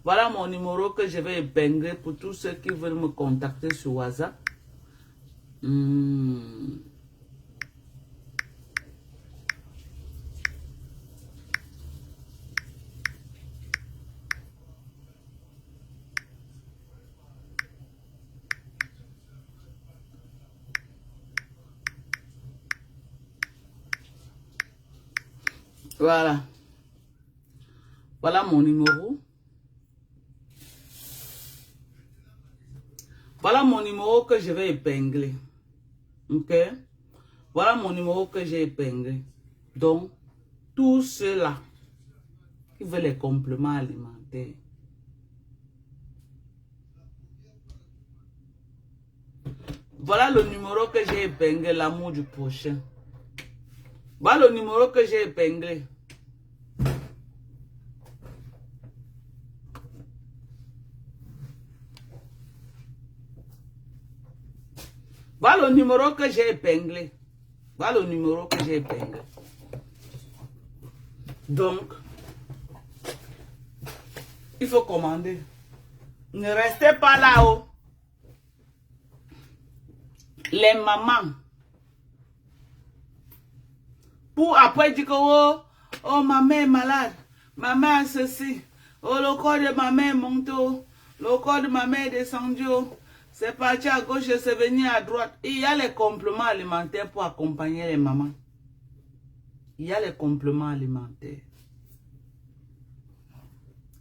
Voilà mon numéro que je vais épingler pour tous ceux qui veulent me contacter sur WhatsApp. Voilà. Voilà mon numéro. Voilà mon numéro que je vais épingler. Ok? Voilà mon numéro que j'ai épinglé. Donc, tous ceux-là qui veulent les compléments alimentaires. Voilà le numéro que j'ai épinglé, l'amour du prochain. Voilà le numéro que j'ai épinglé. Voilà le numéro que j'ai épinglé. Voilà le numéro que j'ai épinglé. Donc, il faut commander. Ne restez pas là-haut. Les mamans. Pour après dire que oh, ma mère est malade. Ma mère a ceci. Oh, le corps de ma mère est monté. Le corps de ma mère est descendu. C'est parti à gauche et c'est venu à droite. Il y a les compléments alimentaires pour accompagner les mamans. Il y a les compléments alimentaires.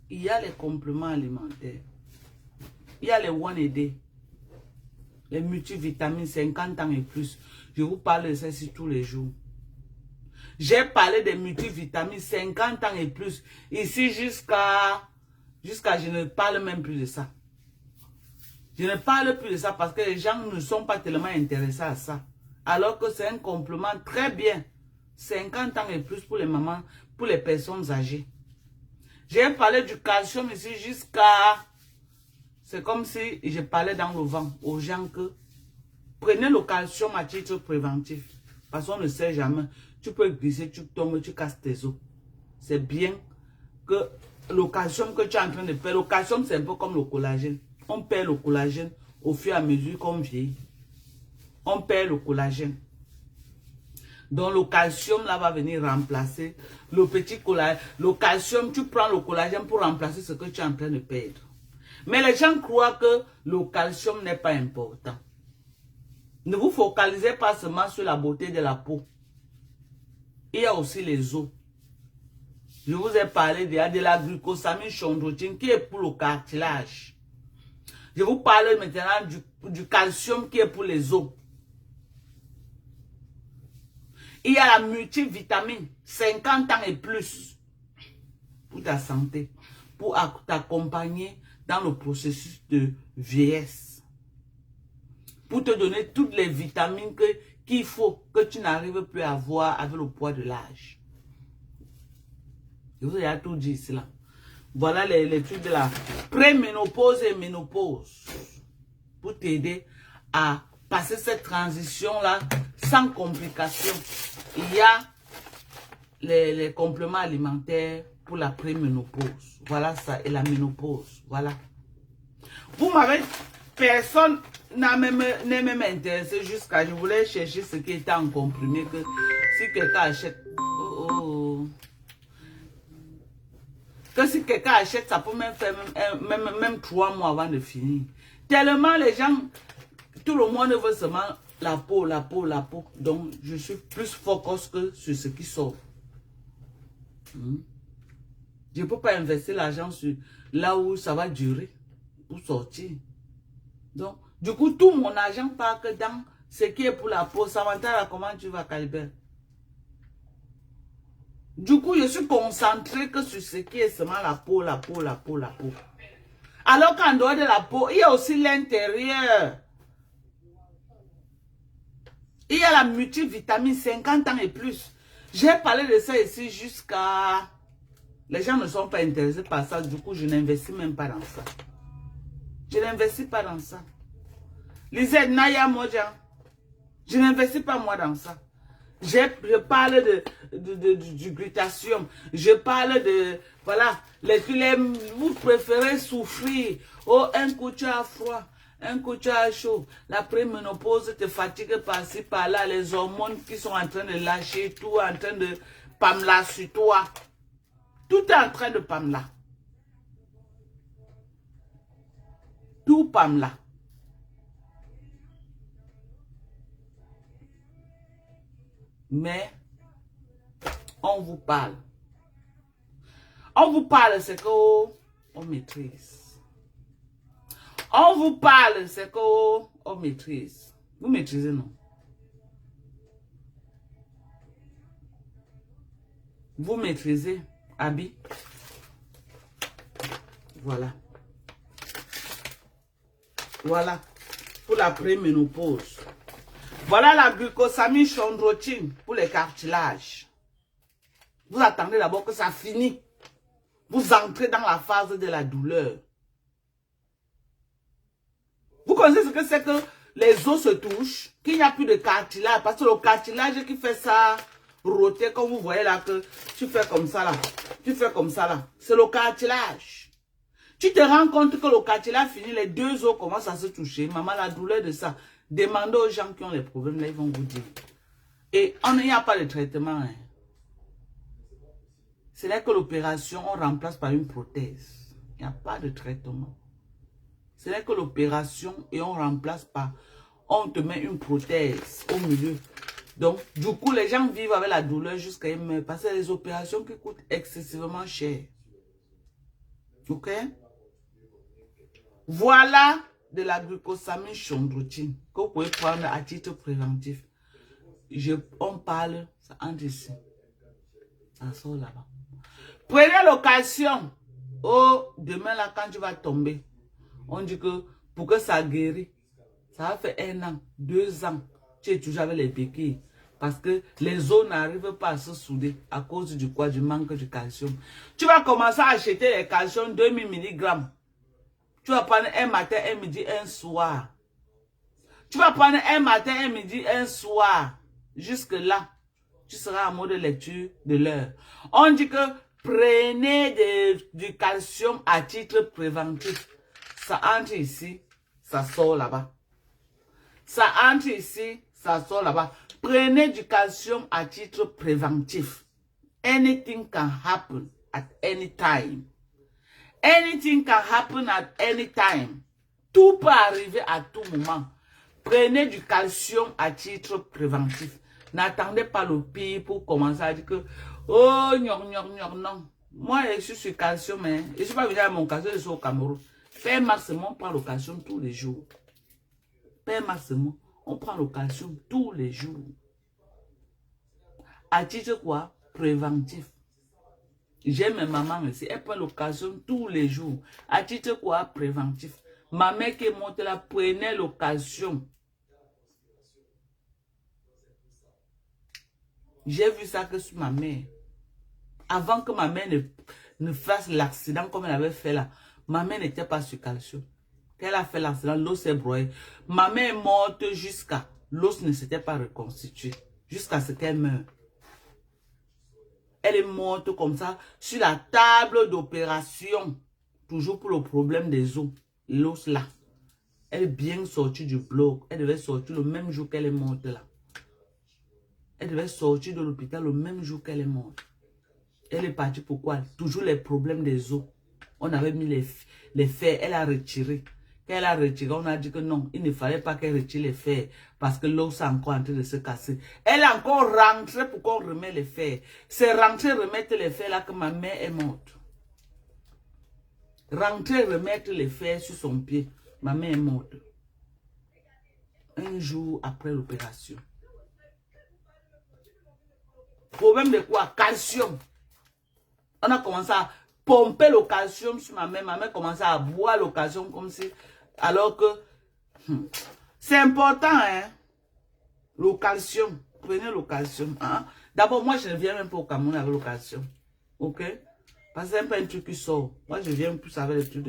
Il y a les compléments alimentaires. Il y a les One AD. Les multivitamines 50 ans et plus. Je vous parle de ça ici tous les jours. J'ai parlé des multivitamines 50 ans et plus. Ici jusqu'à je ne parle même plus de ça. Je ne parle plus de ça parce que les gens ne sont pas tellement intéressés à ça. Alors que c'est un complément très bien. 50 ans et plus pour les mamans, pour les personnes âgées. J'ai parlé du calcium ici jusqu'à... C'est comme si je parlais dans le vent aux gens que prenez le calcium à titre préventif. Parce qu'on ne sait jamais. Tu peux glisser, tu tombes, tu casses tes os. C'est bien que le calcium que tu es en train de perdre, le calcium c'est un peu comme le collagène. On perd le collagène au fur et à mesure qu'on vieillit. On perd le collagène. Donc le calcium là va venir remplacer le petit collagène. Le calcium, tu prends le collagène pour remplacer ce que tu es en train de perdre. Mais les gens croient que le calcium n'est pas important. Ne vous focalisez pas seulement sur la beauté de la peau. Il y a aussi les os. Je vous ai parlé de la glucosamine chondroïtine qui est pour le cartilage. Je vous parle maintenant du calcium qui est pour les os. Il y a la multivitamine, 50 ans et plus, pour ta santé, pour t'accompagner dans le processus de vieillesse. Pour te donner toutes les vitamines qu'il faut, que tu n'arrives plus à avoir avec le poids de l'âge. Je vous ai tout dit cela. Voilà les trucs de la préménopause et ménopause. Pour t'aider à passer cette transition-là sans complications. Il y a les compléments alimentaires pour la préménopause. Voilà ça. Et la ménopause. Voilà. Vous m'avez... Personne n'est même intéressé jusqu'à... Je voulais chercher ce qui était en comprimé. Que si quelqu'un achète... Que si quelqu'un achète, ça peut même faire même 3 mois avant de finir. Tellement les gens, tout le monde veut seulement la peau, la peau, la peau. Donc, je suis plus focus que sur ce qui sort. Je ne peux pas investir l'argent sur là où ça va durer pour sortir. Donc, du coup, tout mon argent part que dans Ce qui est pour la peau, Samantha, comment tu vas, Calibert? Du coup, je suis concentré que sur ce qui est seulement la peau, la peau, la peau, la peau. Alors qu'en dehors de la peau, il y a aussi l'intérieur. Il y a la multivitamine 50 ans et plus. J'ai parlé de ça ici jusqu'à... Les gens ne sont pas intéressés par ça. Du coup, je n'investis même pas dans ça. Je n'investis pas dans ça. Lisette, Naya, Moja. Je n'investis pas moi dans ça. Je parle du glutathium. Je parle de... Voilà. Vous préférez souffrir. Oh, un coup tu as froid. Un coup tu as chaud. La préménopause te fatigue par-ci, par-là. Les hormones qui sont en train de lâcher. Tout en train de pamela sur toi. Tout est en train de pamela. Tout pamela. Mais, on vous parle. On vous parle, c'est qu'on maîtrise. On vous parle, c'est qu'on maîtrise. Vous maîtrisez, non? Vous maîtrisez, Abi? Voilà. Voilà. Pour la préménopause. Voilà la glucosamine chondroïtine pour les cartilages. Vous attendez d'abord que ça finisse. Vous entrez dans la phase de la douleur. Vous connaissez ce que c'est que les os se touchent, qu'il n'y a plus de cartilage, parce que le cartilage qui fait ça roter, comme vous voyez là, que tu fais comme ça là, tu fais comme ça là, c'est le cartilage. Tu te rends compte que le cartilage finit, les deux os commencent à se toucher. Maman, la douleur de ça, demandez aux gens qui ont les problèmes, là, ils vont vous dire. Et on n'y a pas de traitement. Hein. C'est là que l'opération, on remplace par une prothèse. Il n'y a pas de traitement. C'est là que l'opération et on remplace par, on te met une prothèse au milieu. Donc, du coup, les gens vivent avec la douleur jusqu'à ils meurent parce que c'est des opérations qui coûtent excessivement cher. Ok? Voilà de la glucosamine chondroïtine que vous pouvez prendre à titre préventif. On parle, ça entre ici. Ça sort là-bas. Prenez l'occasion. Oh, demain là, quand tu vas tomber. On dit que pour que ça guérisse, ça va faire 1 an, 2 ans. Tu es toujours avec les béquilles. Parce que les os n'arrivent pas à se souder à cause du quoi, du manque de calcium. Tu vas commencer à acheter les calcium 2000 mg. Tu vas prendre un matin, un midi, un soir. Tu vas prendre un matin, un midi, un soir. Jusque là, tu seras en mode lecture de l'heure. On dit que prenez du calcium à titre préventif. Ça entre ici, ça sort là-bas. Ça entre ici, ça sort là-bas. Prenez du calcium à titre préventif. Anything can happen at any time. Anything can happen at any time. Tout peut arriver à tout moment. Prenez du calcium à titre préventif. N'attendez pas le pire pour commencer à dire que oh, non. Moi, je suis sur calcium. Hein. Je ne suis pas venu à mon calcium, je suis au Cameroun. Père Maximum, on prend le calcium tous les jours. Père Maximum, on prend le calcium tous les jours. À titre quoi? Préventif. J'ai mes mamans ici, elle prend le calcium tous les jours. À titre quoi? Préventif. Ma mère qui est montée là, prenait le calcium. J'ai vu ça que sur ma mère. Avant que ma mère ne fasse l'accident comme elle avait fait là, ma mère n'était pas sur calcium. Quand elle a fait l'accident, l'os s'est broyé. Ma mère est morte jusqu'à... L'os ne s'était pas reconstitué. Jusqu'à ce qu'elle meure. Elle est morte comme ça sur la table d'opération. Toujours pour le problème des os. L'os là. Elle est bien sortie du bloc. Elle devait sortir le même jour qu'elle est morte là. Elle devait sortir de l'hôpital le même jour qu'elle est morte. Elle est partie pourquoi? Toujours les problèmes des os. On avait mis les fers. Elle a retiré. Quand elle a retiré, on a dit que non, il ne fallait pas qu'elle retire les fers. Parce que l'os est encore en train de se casser. Elle est encore rentrée pour qu'on remette les fers. C'est rentrer, remettre les fers là que ma mère est morte. Rentrer, remettre les fers sur son pied. Ma mère est morte. un jour après l'opération. Problème de quoi? Calcium. On a commencé à pomper le calcium sur ma mère. Ma mère commençait à boire le calcium comme si... Alors que... c'est important, hein? Le calcium. Prenez le calcium. Hein? D'abord, moi, je ne viens même pas au Cameroun avec le calcium. Ok? Parce que c'est pas un truc qui sort. Moi, je viens plus avec les trucs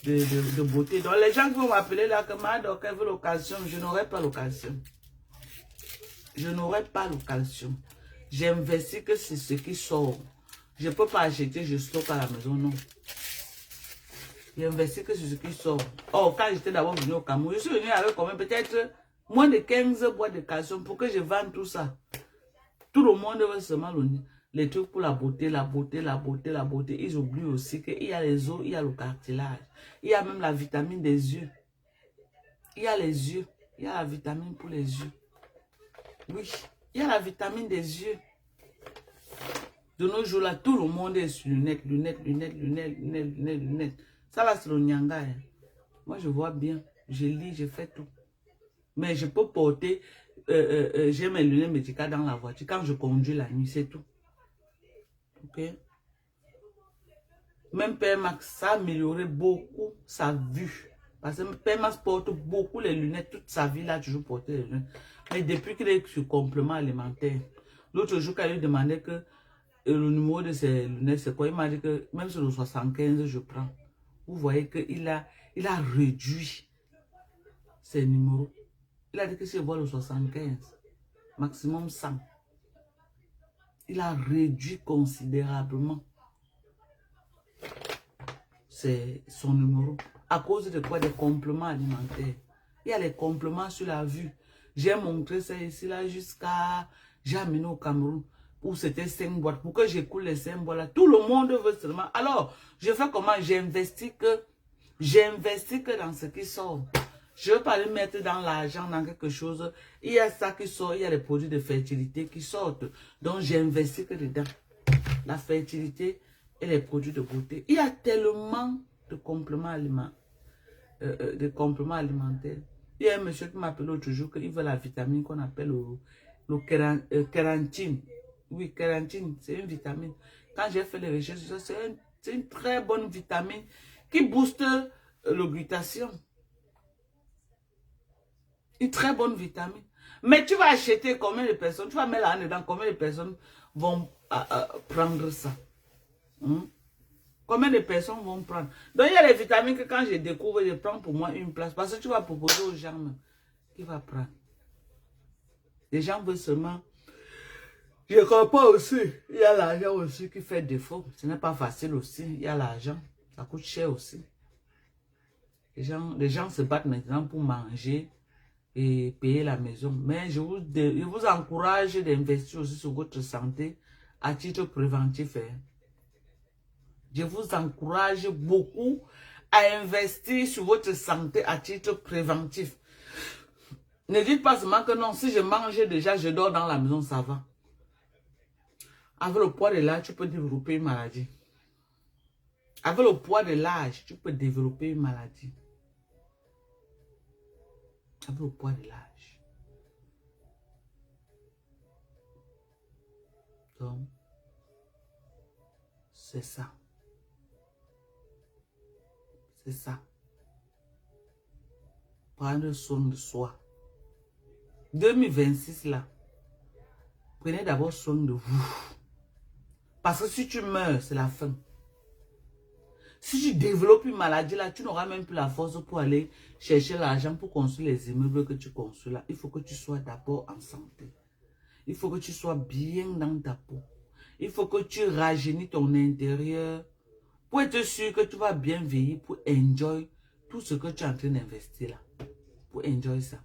de beauté. Donc, les gens qui vont m'appeler là, que Madoc, elle veut le calcium, je n'aurai pas le calcium. Je n'aurai pas le calcium. J'investis que c'est ce qui sort. Je ne peux pas acheter, je stocke à la maison, non. J'investis que c'est ce qui sort. Oh, quand j'étais d'abord venu au Cameroun, je suis venu avec quand même peut-être moins de 15 boîtes de calcium pour que je vende tout ça. Tout le monde veut seulement les trucs pour la beauté, la beauté, la beauté, la beauté. Ils oublient aussi qu'il y a les os, il y a le cartilage. Il y a même la vitamine des yeux. Il y a les yeux. Il y a la vitamine pour les yeux. Oui, il y a la vitamine des yeux. De nos jours là, tout le monde est sur lunettes, lunettes, lunettes, lunettes, lunettes, lunettes, lunettes. Ça là, c'est le nyanga. Hein. Moi, je vois bien. Je lis, je fais tout. Mais je peux porter, j'ai mes lunettes médicales dans la voiture. Quand je conduis la nuit, c'est tout. Ok? Même Père Max, ça a amélioré beaucoup sa vue. Parce que Père Max porte beaucoup les lunettes. Toute sa vie, il a toujours porté les lunettes. Mais depuis qu'il est sur complément alimentaire, l'autre jour, quand il lui demandait que le numéro de ses lunettes, c'est quoi? Il m'a dit que même sur le 75, je prends. Vous voyez qu'il a réduit ses numéros. Il a dit que si je vois le 75, maximum 100. Il a réduit considérablement son numéro. À cause de quoi? Des compléments alimentaires. Il y a les compléments sur la vue. J'ai montré ça ici là jusqu'à... J'ai amené au Cameroun où c'était 5 boîtes. Pour que j'écoule les 5 boîtes là. Tout le monde veut seulement. Alors, je fais comment? J'investis que dans ce qui sort. Je ne veux pas le mettre dans l'argent, dans quelque chose. Il y a ça qui sort, il y a les produits de fertilité qui sortent. Donc, j'investis que dedans. La fertilité et les produits de beauté. Il y a tellement de compléments alimentaires. Il y a un monsieur qui m'appelle l'autre jour qu'il veut la vitamine qu'on appelle le kératine. Oui, kératine, c'est une vitamine. Quand j'ai fait les recherches, c'est une très bonne vitamine qui booste l'augmentation. Une très bonne vitamine. Mais tu vas acheter combien de personnes, tu vas mettre là dedans, combien de personnes vont prendre ça? Combien de personnes vont prendre? Donc il y a les vitamines que quand je découvre, je prends pour moi une place. Parce que tu vas proposer aux gens qui vont prendre. Les gens veulent seulement... Je comprends aussi. Il y a l'argent aussi qui fait défaut. Ce n'est pas facile aussi. Il y a l'argent. Ça coûte cher aussi. Les gens se battent maintenant pour manger et payer la maison. Mais je vous encourage d'investir aussi sur votre santé à titre préventif. Hein. Je vous encourage beaucoup à investir sur votre santé à titre préventif. Ne dites pas seulement que non, si je mange déjà, je dors dans la maison, ça va. Avec le poids de l'âge, tu peux développer une maladie. Avec le poids de l'âge, tu peux développer une maladie. Avec le poids de l'âge. Donc, c'est ça. C'est ça. Prendre soin de soi. 2026 là, prenez d'abord soin de vous. Parce que si tu meurs, c'est la fin. Si tu développes une maladie là, tu n'auras même plus la force pour aller chercher l'argent pour construire les immeubles que tu construis là. Il faut que tu sois d'abord en santé. Il faut que tu sois bien dans ta peau. Il faut que tu rajeunis ton intérieur pour être sûr que tu vas bien vieillir, pour enjoy tout ce que tu es en train d'investir là. Pour enjoy ça.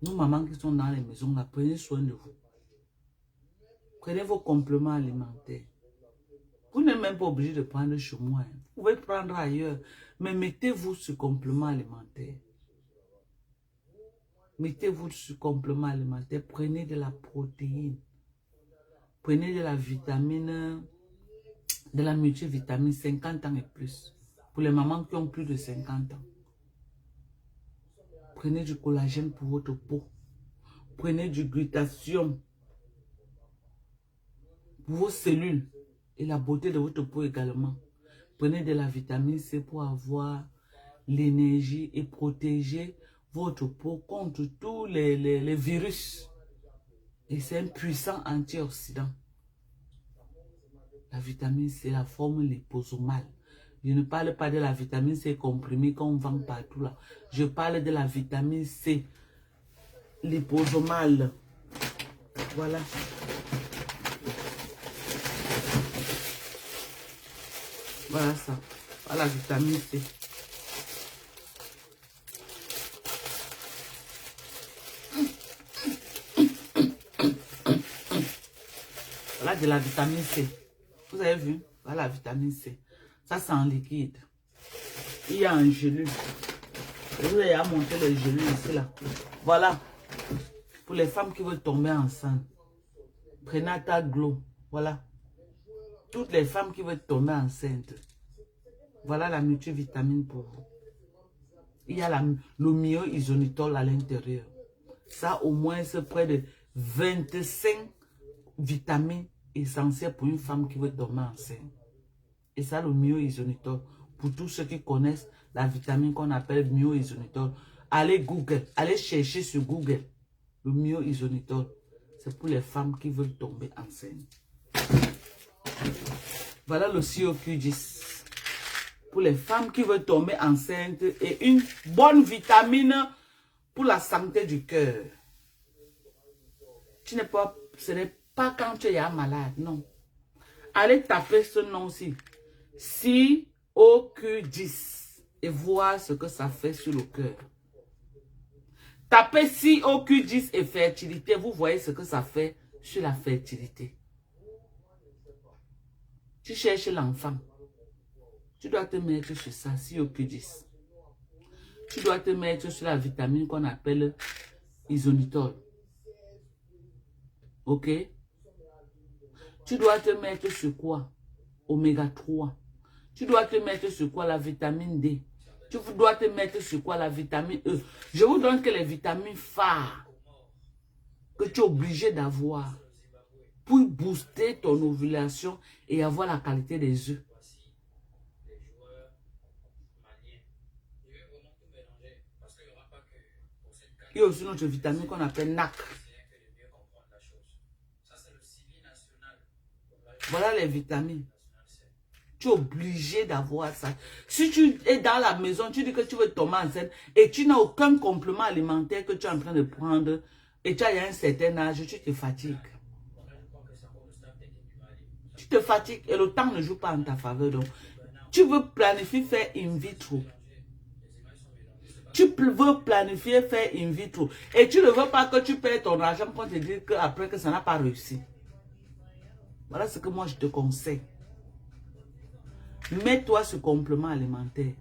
Nos mamans qui sont dans les maisons là, prenez soin de vous. Prenez vos compléments alimentaires. Vous n'êtes même pas obligé de prendre chez moi. Hein. Vous pouvez prendre ailleurs. Mais mettez-vous sur complément alimentaire. Mettez-vous sur complément alimentaire. Prenez de la protéine. Prenez de la vitamine, de la multivitamine 50 ans et plus. Pour les mamans qui ont plus de 50 ans. Prenez du collagène pour votre peau. Prenez du glutathion pour vos cellules et la beauté de votre peau également. Prenez de la vitamine C pour avoir l'énergie et protéger votre peau contre tous les virus. Et c'est un puissant antioxydant. La vitamine C, la forme liposomale. Je ne parle pas de la vitamine C comprimée qu'on vend partout là. Je parle de la vitamine C liposomale. Voilà. Voilà ça. Voilà la vitamine C. Voilà de la vitamine C. Vous avez vu? Voilà la vitamine C. Ça, c'est en liquide. Il y a un gélule. Je vous ai montré le gélule ici, là. Voilà. Pour les femmes qui veulent tomber enceintes. Prenata Glow. Voilà. Toutes les femmes qui veulent tomber enceintes. Voilà la multivitamine pour vous. Il y a le myo-isomitol à l'intérieur. Ça, au moins, c'est près de 25 vitamines essentielles pour une femme qui veut tomber enceinte. Et ça, le myo-isomitol. Pour tous ceux qui connaissent la vitamine qu'on appelle myo-isomitol, allez Google, allez chercher sur Google le myo-isomitol. C'est pour les femmes qui veulent tomber enceintes. Voilà le CoQ10. Pour les femmes qui veulent tomber enceintes et une bonne vitamine pour la santé du cœur. Ce n'est pas quand tu es malade, non. Allez taper ce nom-ci. CoQ10 et voir ce que ça fait sur le cœur. Tapez CoQ10 et fertilité, vous voyez ce que ça fait sur la fertilité. Tu cherches l'enfant. Tu dois te mettre sur ça, CoQ10. Tu dois te mettre sur la vitamine qu'on appelle isonitol. Ok? Tu dois te mettre sur quoi? Oméga 3. Tu dois te mettre sur quoi? La vitamine D. Tu dois te mettre sur quoi? La vitamine E. Je vous donne que les vitamines phares que tu es obligé d'avoir pour booster ton ovulation et avoir la qualité des œufs. Il y a aussi notre vitamine qu'on appelle NAC. Voilà les vitamines. Tu es obligé d'avoir ça. Si tu es dans la maison, tu dis que tu veux tomber enceinte et tu n'as aucun complément alimentaire que tu es en train de prendre et tu as un certain âge, tu te fatigues. Tu te fatigues et le temps ne joue pas en ta faveur. Donc, tu veux planifier faire in vitro. Tu veux planifier faire in vitro. Et tu ne veux pas que tu payes ton argent pour te dire qu'après que ça n'a pas réussi. Voilà ce que moi je te conseille. Mets-toi ce complément alimentaire.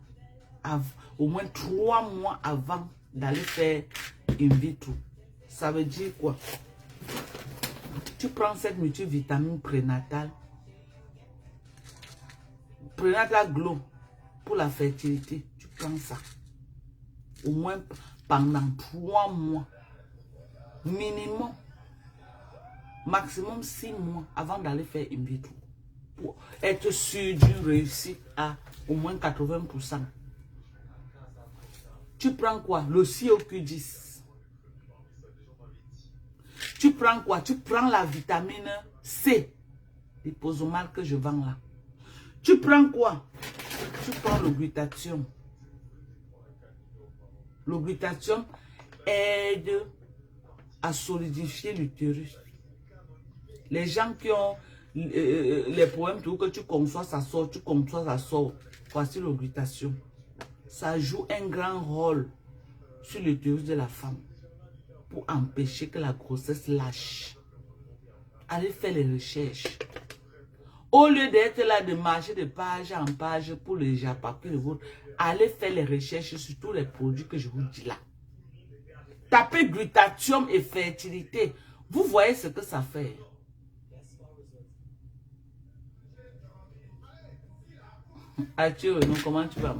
Au moins 3 mois avant d'aller faire in vitro. Ça veut dire quoi? Tu prends cette multivitamine prénatale. Prénatal Glow pour la fertilité. Tu prends ça. Au moins pendant 3 mois. Minimum. Maximum 6 mois avant d'aller faire in vitro. Pour être sûr d'une réussite à au moins 80%. Tu prends quoi? Le CoQ10. Tu prends quoi? Tu prends la vitamine C. Liposomale que je vends là. Tu prends quoi? Tu prends le glutathion. Le glutathion aide à solidifier l'utérus. Les gens qui ont les problèmes, tout que tu conçois, ça sort, tu conçois, ça sort. Voici le glutathion. Ça joue un grand rôle sur l'utérus de la femme pour empêcher que la grossesse lâche. Allez faire les recherches. Au lieu d'être là de marcher de page en page pour les papiers, allez faire les recherches sur tous les produits que je vous dis là. Tapez glutathion et fertilité. Vous voyez ce que ça fait. Adieu, non, comment tu vas?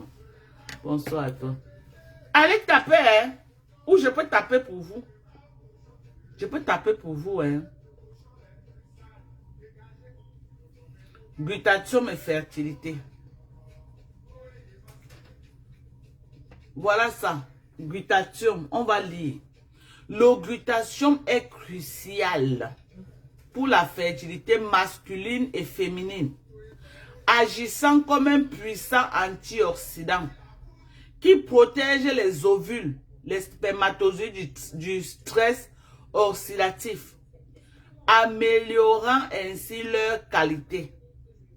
Bonsoir à toi. Allez taper, hein? Ou je peux taper pour vous. Je peux taper pour vous, hein. Glutathium et fertilité. Voilà ça. Glutathium, on va lire. Le glutathium est crucial pour la fertilité masculine et féminine, agissant comme un puissant antioxydant qui protège les ovules, les spermatozoïdes du stress oxydatif, améliorant ainsi leur qualité.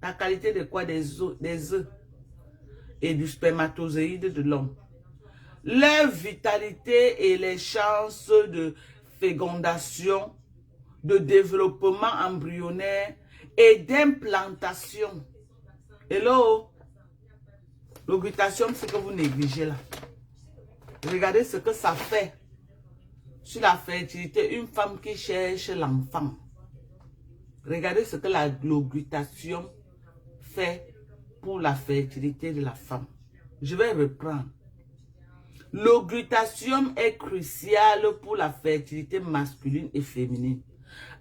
La qualité de quoi? Des œufs et du spermatozoïde de l'homme. Leur vitalité et les chances de fécondation, de développement embryonnaire et d'implantation. Hello? Le glutathium, c'est que vous négligez là. Regardez ce que ça fait sur la fertilité. Une femme qui cherche l'enfant. Regardez ce que le glutathium fait pour la fertilité de la femme. Je vais reprendre. Le glutathium est crucial pour la fertilité masculine et féminine,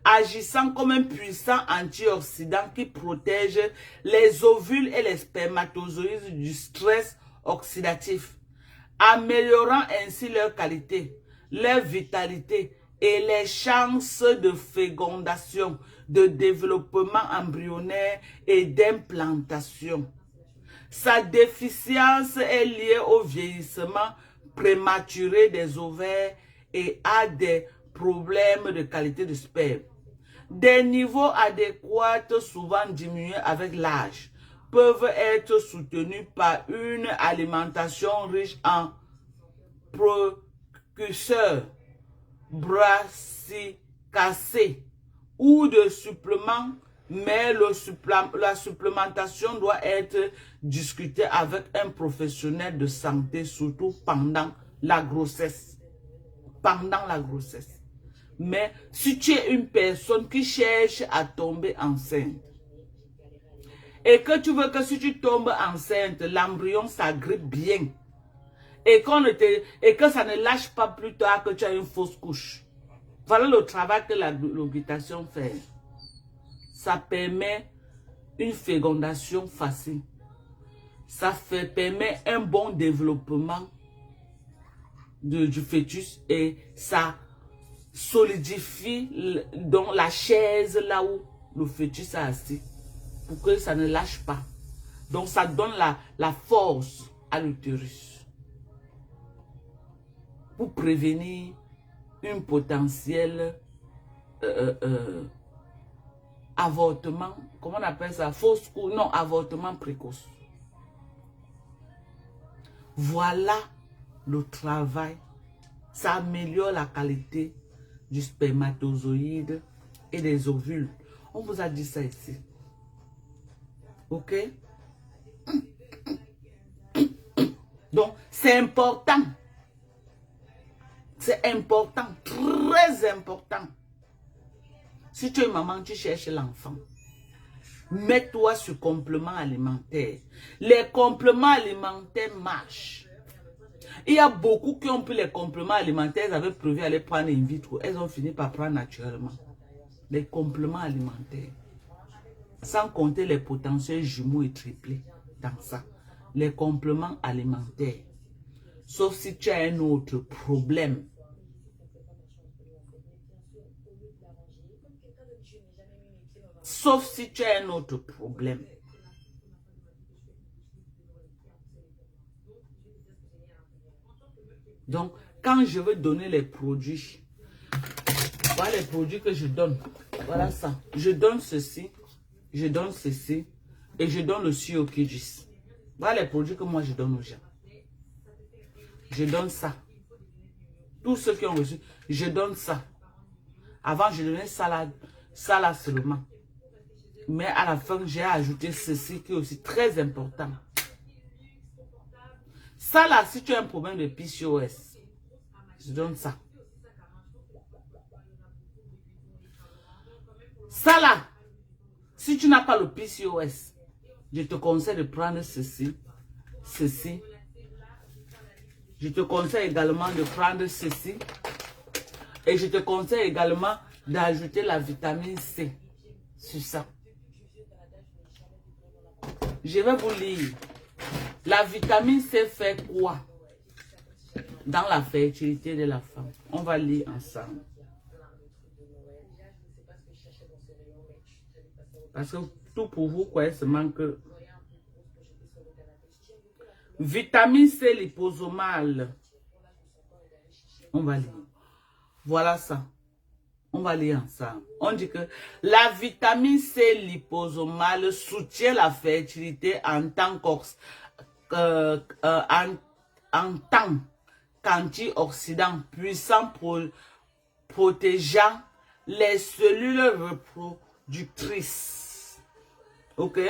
agissant comme un puissant antioxydant qui protège les ovules et les spermatozoïdes du stress oxydatif, améliorant ainsi leur qualité, leur vitalité et les chances de fécondation, de développement embryonnaire et d'implantation. Sa déficience est liée au vieillissement prématuré des ovaires et à des problèmes de qualité de sperme. Des niveaux adéquats, souvent diminués avec l'âge, peuvent être soutenus par une alimentation riche en précurseurs brassicacés ou de suppléments, mais la supplémentation doit être discutée avec un professionnel de santé, surtout pendant la grossesse. Pendant la grossesse. Mais si tu es une personne qui cherche à tomber enceinte et que tu veux que si tu tombes enceinte, l'embryon s'agrippe bien et que ça ne lâche pas plus tard que tu as une fausse couche. Voilà le travail que la glutathion fait. Ça permet une fécondation facile. Ça permet un bon développement du fœtus et ça solidifie dans la chaise là où le fœtus est assis pour que ça ne lâche pas. Donc ça donne la force à l'utérus pour prévenir une potentielle avortement, comment on appelle ça, fausse ou non, avortement précoce. Voilà le travail. Ça améliore la qualité du spermatozoïde et des ovules. On vous a dit ça ici. Ok? Donc, c'est important. C'est important, très important. Si tu es maman, tu cherches l'enfant. Mets-toi sur complément alimentaire. Les compléments alimentaires marchent. Il y a beaucoup qui ont pris les compléments alimentaires, elles avaient prévu aller prendre in vitro. Elles ont fini par prendre naturellement. Les compléments alimentaires. Sans compter les potentiels jumeaux et triplés dans ça. Les compléments alimentaires. Sauf si tu as un autre problème. Sauf si tu as un autre problème. Donc, quand je veux donner les produits, voilà les produits que je donne. Voilà ça. Je donne ceci, je donne ceci et je donne le Siokidis. Voilà les produits que moi je donne aux gens. Je donne ça. Tous ceux qui ont reçu, je donne ça. Avant, je donnais ça là seulement. Mais à la fin, j'ai ajouté ceci qui est aussi très important. Ça là, si tu as un problème de PCOS, je donne ça. Ça là, si tu n'as pas le PCOS, je te conseille de prendre ceci, ceci. Je te conseille également de prendre ceci. Et je te conseille également d'ajouter la vitamine C sur ça. Je vais vous lire. La vitamine C fait quoi dans la fertilité de la femme? On va lire ensemble. Parce que tout pour vous, quoi, se manque. Vitamine C liposomale. On va lire. Voilà ça. On va lire ensemble. On dit que la vitamine C liposomale soutient la fertilité en tant qu'antioxydant puissant protégeant les cellules reproductrices. Ok?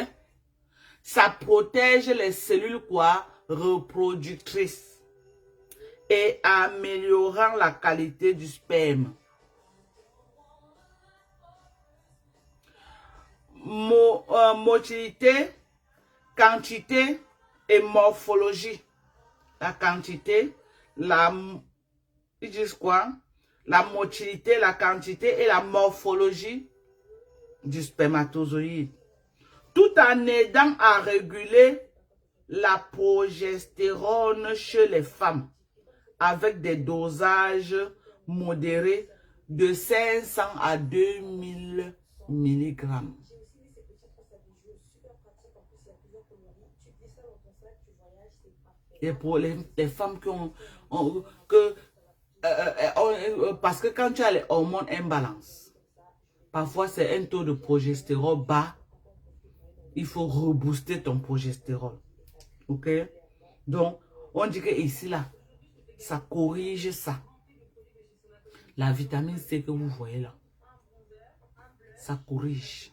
Ça protège les cellules quoi? Reproductrices. Et améliorant la qualité du sperme. Motilité, quantité et morphologie. La quantité, ils disent quoi? La motilité, la quantité et la morphologie du spermatozoïde. Tout en aidant à réguler la progestérone chez les femmes avec des dosages modérés de 500 à 2000 mg. Et pour les femmes qui ont parce que quand tu as les hormones imbalance, parfois c'est un taux de progestérone bas. Il faut rebooster ton progestérone. Ok? Donc, on dit que ici, là, ça corrige ça. La vitamine C que vous voyez là, ça corrige.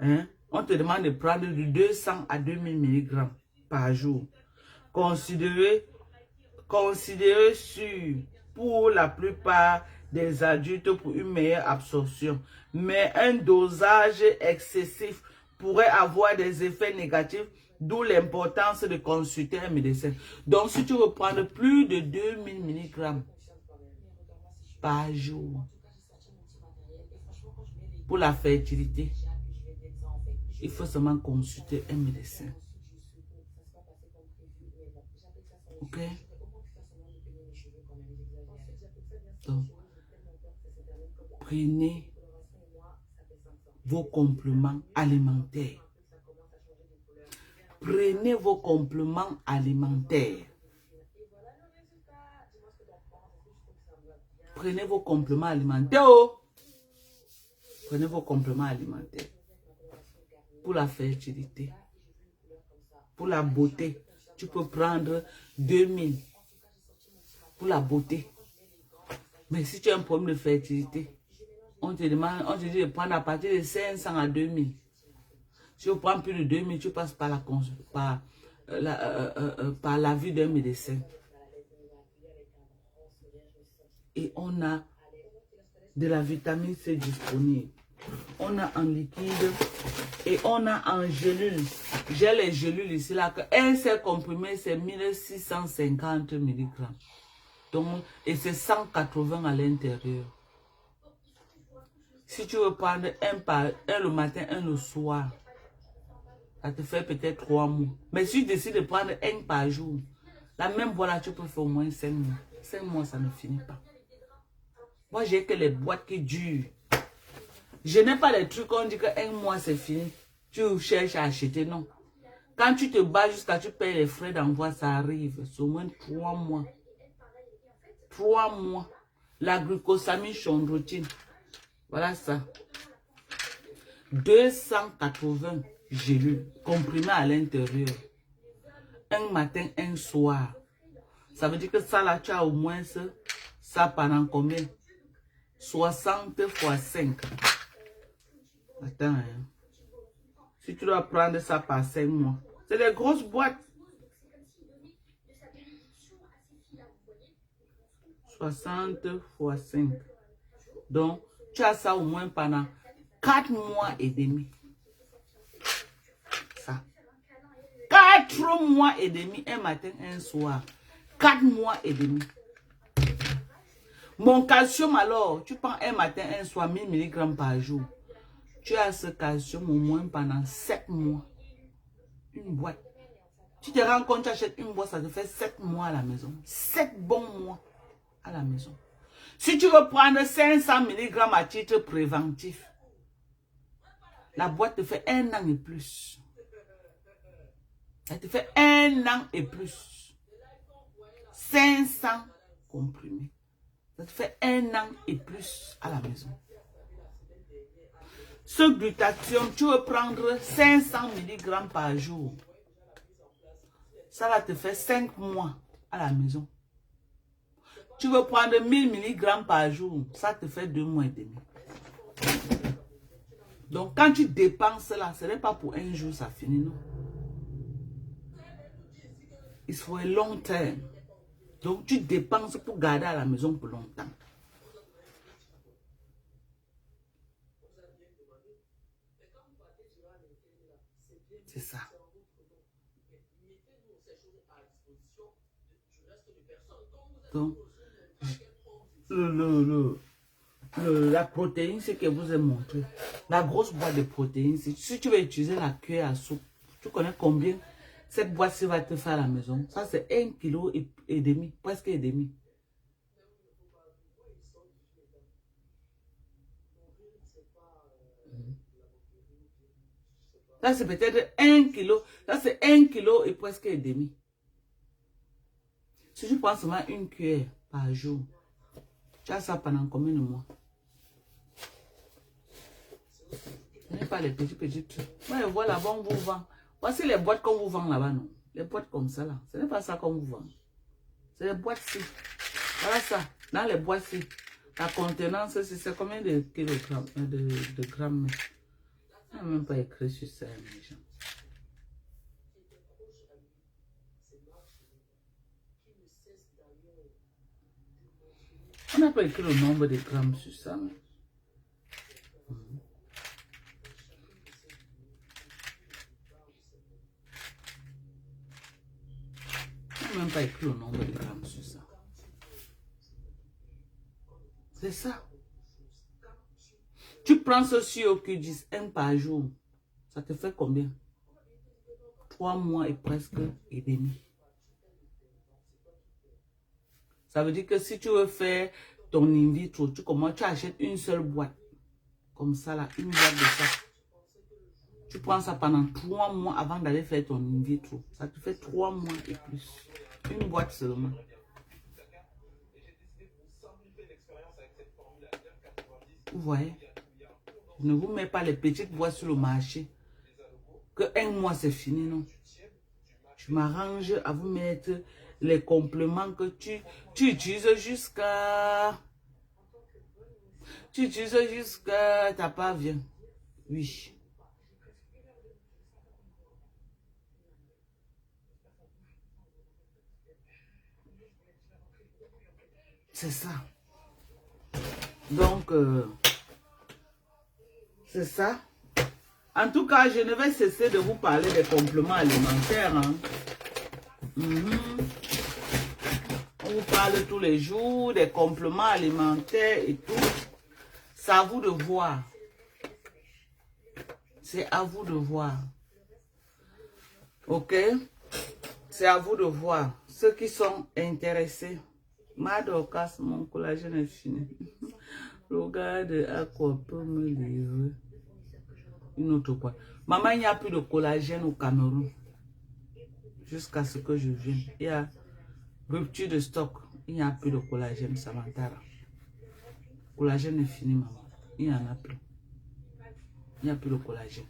Hein? On te demande de prendre de 200 à 2000 mg par jour. Considérez sûr pour la plupart des adultes pour une meilleure absorption. Mais un dosage excessif pourrait avoir des effets négatifs, d'où l'importance de consulter un médecin. Donc, si tu veux prendre plus de 2000 mg par jour pour la fertilité, il faut seulement consulter un médecin. Ok? Donc, prenez vos compléments alimentaires. Prenez vos compléments alimentaires. Prenez vos compléments alimentaires. Oh! Prenez vos compléments alimentaires. Pour la fertilité. Pour la beauté. Tu peux prendre 2000. Pour la beauté. Mais si tu as un problème de fertilité, on te dit de prendre à partir de 500 à 2000. Si tu prends plus de 2000, tu passes par la vue d'un médecin. Et on a de la vitamine C disponible. On a en liquide et on a en gélule. J'ai les gélules ici là. Un seul comprimé, c'est 1650 mg. Donc, et c'est 180 à l'intérieur. Si tu veux prendre un le matin, un le soir, ça te fait peut-être 3 mois. Mais si tu décides de prendre un par jour, la même voilà, tu peux faire au moins 5 mois. 5 mois, ça ne finit pas. Moi, j'ai que les boîtes qui durent. Je n'ai pas les trucs, on dit qu'un mois, c'est fini. Tu cherches à acheter, non. Quand tu te bats jusqu'à tu payes les frais d'envoi, ça arrive. C'est au moins 3 mois. 3 mois. La glucosamine chondroïtine. Voilà ça. 280 gélules comprimées à l'intérieur. Un matin, un soir. Ça veut dire que ça là, tu as au moins ça pendant combien? 60 x 5. Attends. Hein. Si tu dois prendre ça par 5 mois. C'est des grosses boîtes. 60 x 5. Donc, tu as ça au moins pendant 4 mois et demi. Ça. 4 4 mois et demi, un matin, un soir. 4 mois et demi. Mon calcium alors, tu prends un matin, un soir, 1000 mg par jour. Tu as ce calcium au moins pendant 7 mois. Une boîte. Tu te rends compte, tu achètes une boîte, ça te fait 7 mois à la maison. 7 bons mois à la maison. Si tu veux prendre 500 mg à titre préventif, la boîte te fait 1 an et plus. Elle te fait 1 an et plus. 500 comprimés. Ça te fait 1 an et plus à la maison. Ce glutathion, tu veux prendre 500 mg par jour. Ça va te faire 5 mois à la maison. Tu veux prendre 1000 mg par jour. Ça te fait 2 mois et demi. Donc, quand tu dépenses là, ce n'est pas pour un jour, ça finit, non? Il faut un long terme. Donc, tu dépenses pour garder à la maison pour longtemps. C'est ça. Donc, la protéine, c'est que vous ai montré. La grosse boîte de protéines, si tu veux utiliser la cuillère à soupe, tu connais combien cette boîte-ci va te faire à la maison? Ça, c'est 1,5 kg, presque et demi. Ça, c'est peut-être 1 kg. Ça, c'est 1,5 kg et presque et demi. Si tu prends seulement une cuillère par jour, tu as ça pendant combien de mois? Ce n'est pas les petits trucs. Moi, voilà, bon, on vous vend. Voici les boîtes qu'on vous vend là-bas, non? Les boîtes comme ça, là. Ce n'est pas ça qu'on vous vend. C'est les boîtes-ci. Voilà ça. Dans les boîtes-ci. La contenance, c'est combien de kilogrammes, de grammes? Il n'y a même pas écrit sur ça, les gens. On n'a pas écrit le nombre de grammes sur ça. Mais... On n'a même pas écrit le nombre de grammes sur ça. C'est ça. Tu prends ceci au Q10, 1 par jour. Ça te fait combien? 3 mois et presque et demi. Ça veut dire que si tu veux faire ton in vitro, tu achètes une seule boîte. Comme ça là, une boîte de ça. Tu prends ça pendant 3 mois avant d'aller faire ton in vitro. Ça te fait 3 mois et plus. Une boîte seulement. Vous voyez? Je ne vous mets pas les petites boîtes sur le marché. Que 1 mois c'est fini, non? Je m'arrange à vous mettre les compléments que tu utilises jusqu'à... Tu utilises jusqu'à ta part vient. Oui. C'est ça. Donc, c'est ça. En tout cas, je ne vais cesser de vous parler des compléments alimentaires. Hein. On vous parle tous les jours des compléments alimentaires et tout. C'est à vous de voir. C'est à vous de voir. Ok? C'est à vous de voir. Ceux qui sont intéressés. Madokas, mon collagène est fini. Regarde à quoi peut me livrer. Une autre fois. Maman, il n'y a plus de collagène au Cameroun. Jusqu'à ce que je vienne. Il y a rupture de stock. Il n'y a plus de collagène, Samantara. Collagène est fini, maman. Il n'y en a plus. Il n'y a plus de collagène.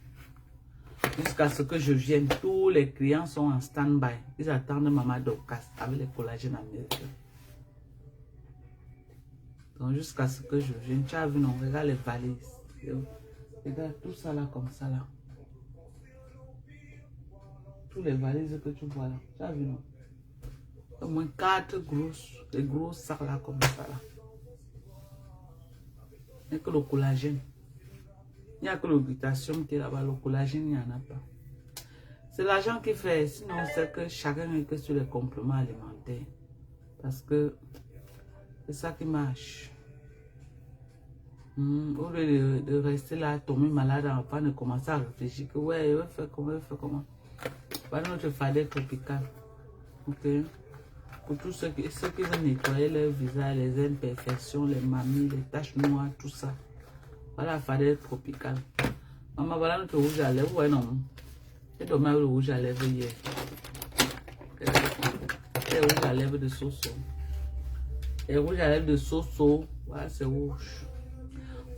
Jusqu'à ce que je vienne, tous les clients sont en stand-by. Ils attendent maman Dokas avec les collagènes américains. Donc jusqu'à ce que je vienne, tu as vu, non, regarde les valises. Regarde tout ça là, comme ça là. Tous les valises que tu vois là. Tu as vu, non? Au moins 4 grosses, des gros sacs là, comme ça là. Il n'y a que le collagène. Il n'y a que le glutathion qui est là-bas. Le collagène, il n'y en a pas. C'est l'argent qui fait. Sinon, c'est que chacun est que sur les compléments alimentaires. Parce que c'est ça qui marche. Au lieu de rester là, tomber malade, enfin de commencer à réfléchir que ouais, je vais faire comment, je vais faire comment. Voilà notre fardeau tropical. Ok? Pour tous ceux qui veulent nettoyer leur visage, les imperfections, les mamies, les taches noires, tout ça. Voilà la fardeau tropical. Maman, voilà notre rouge à lèvres. Ouais, non. C'est dommage le rouge à lèvres hier. C'est le rouge à lèvres de Soso. Et le rouge à lèvres de Soso. Voilà, c'est rouge.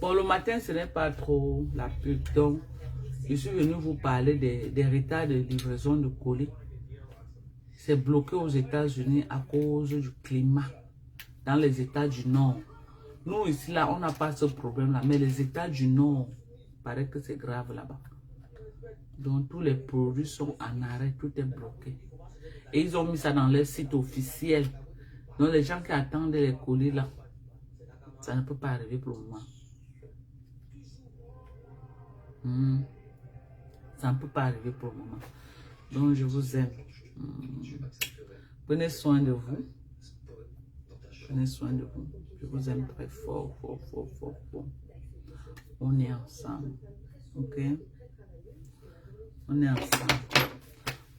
Bon, le matin, ce n'est pas trop la pub. Donc, je suis venu vous parler des retards de livraison de colis. C'est bloqué aux États-Unis à cause du climat. Dans les États du Nord. Nous, ici, là, on n'a pas ce problème-là. Mais les États du Nord, il paraît que c'est grave là-bas. Donc, tous les produits sont en arrêt. Tout est bloqué. Et ils ont mis ça dans leur site officiel. Donc, les gens qui attendent les colis, là, ça ne peut pas arriver pour le moment. Ça ne peut pas arriver pour le moment. Donc, je vous aime. Prenez soin de vous. Prenez soin de vous. Je vous aime très fort, fort, fort, fort, fort. On est ensemble. Ok? On est ensemble.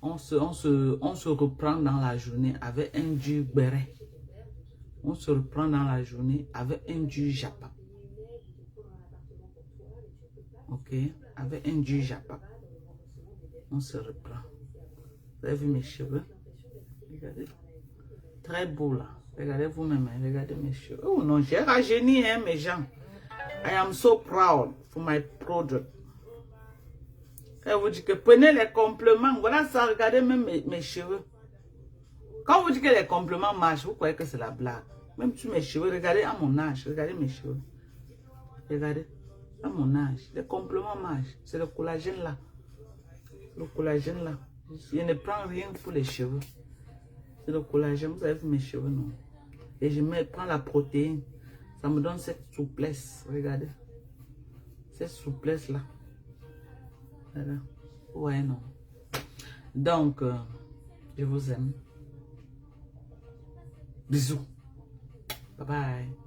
On se reprend dans la journée avec un du béret. On se reprend dans la journée avec un du japa. Ok? Avec un du japa. On se reprend. Vous avez vu mes cheveux? Regardez. Très beau là. Regardez vous-même. Regardez mes cheveux. Oh non, j'ai rajeuni hein, mes gens. I am so proud for my product. Et vous dites que prenez les compléments. Voilà ça, regardez même mes cheveux. Quand vous dites que les compléments marchent, vous croyez que c'est la blague. Même sur mes cheveux, regardez à mon âge. Regardez mes cheveux. Regardez. À mon âge. Les compléments marchent. C'est le collagène là. Le collagène là. Je ne prends rien pour les cheveux. C'est le collagène. Vous avez vu mes cheveux, non? Et je prends la protéine. Ça me donne cette souplesse. Regardez. Cette souplesse là. Voilà. Ouais, non. Donc, je vous aime. Bisous. Bye bye.